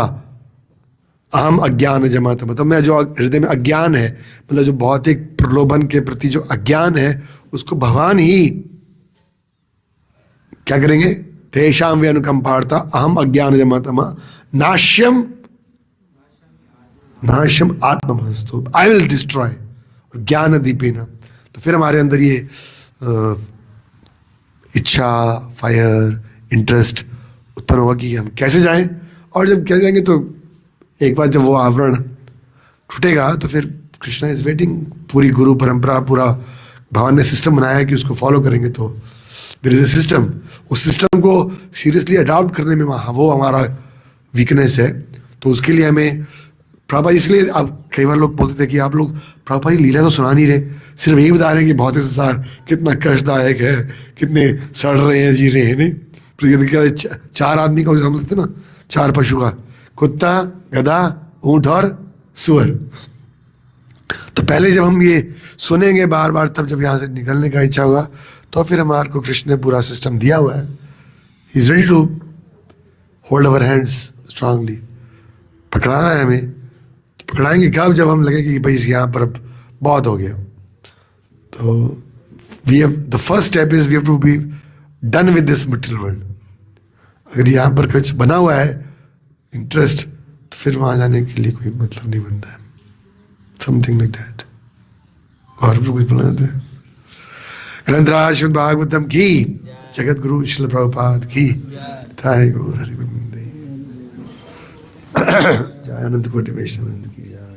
अहम अज्ञान जमाता, मतलब मैं जो हृदय में अज्ञान है, मतलब जो भौतिक प्रलोभन के प्रति जो अज्ञान है, उसको भगवान ही क्या करेंगे? तेषाम वे अनुकंपार्था अहम अज्ञान जमाता नाश्यम आत्मभस्तु, आई विल डिस्ट्रॉय ज्ञान दीपेना। तो फिर हमारे अंदर ये इच्छा, फायर, इंटरेस्ट उत्पन्न होगा कि हम कैसे जाएं, और जब कैसे जाएंगे तो एक बार जब वो आवरण टूटेगा तो फिर कृष्णा इज वेटिंग। पूरी गुरु परंपरा, पूरा भगवान ने सिस्टम बनाया है कि उसको फॉलो करेंगे, तो देयर इज ए सिस्टम। उस सिस्टम को सीरियसली अडॉप्ट करने में वो हमारा वीकनेस है। तो उसके लिए हमें प्रभुपाद, इसलिए अब कई बार लोग बोलते थे कि आप लोग प्रभुपाद जी लीला तो सुना नहीं रहे, सिर्फ यही बता रहे हैं कि भौतिक संसार कितना कष्टदायक है, कितने सड़ रहे हैं, जी रहे हैं। नहीं, 4 आदमी का समझते थे ना, 4 पशु का, कुत्ता, गधा, ऊंट और सुअर। तो पहले जब हम ये सुनेंगे बार बार, तब जब यहाँ से निकलने का इच्छा होगा, तो फिर हमारे को कृष्ण ने पूरा सिस्टम दिया हुआ है. He is ready to hold our hands strongly. पकड़ाना है हमें, तो पकड़ाएंगे कब? जब हम लगे कि भाई यहाँ पर अब बहुत हो गया. तो we have the first step is we have to be done with this material world. अगर यहाँ पर कुछ बना हुआ है इंटरेस्ट, तो फिर वहाँ जाने के लिए कोई मतलब नहीं बनता है. Something like that. और भी कुछ बोलना चाहते हैं? ग्रंथराज श्रीमद् भागवतम की, जगत गुरु श्रील प्रभुपाद की. जय गौर हरिवंदे. जय अनंत कोटि वैष्णव की जय.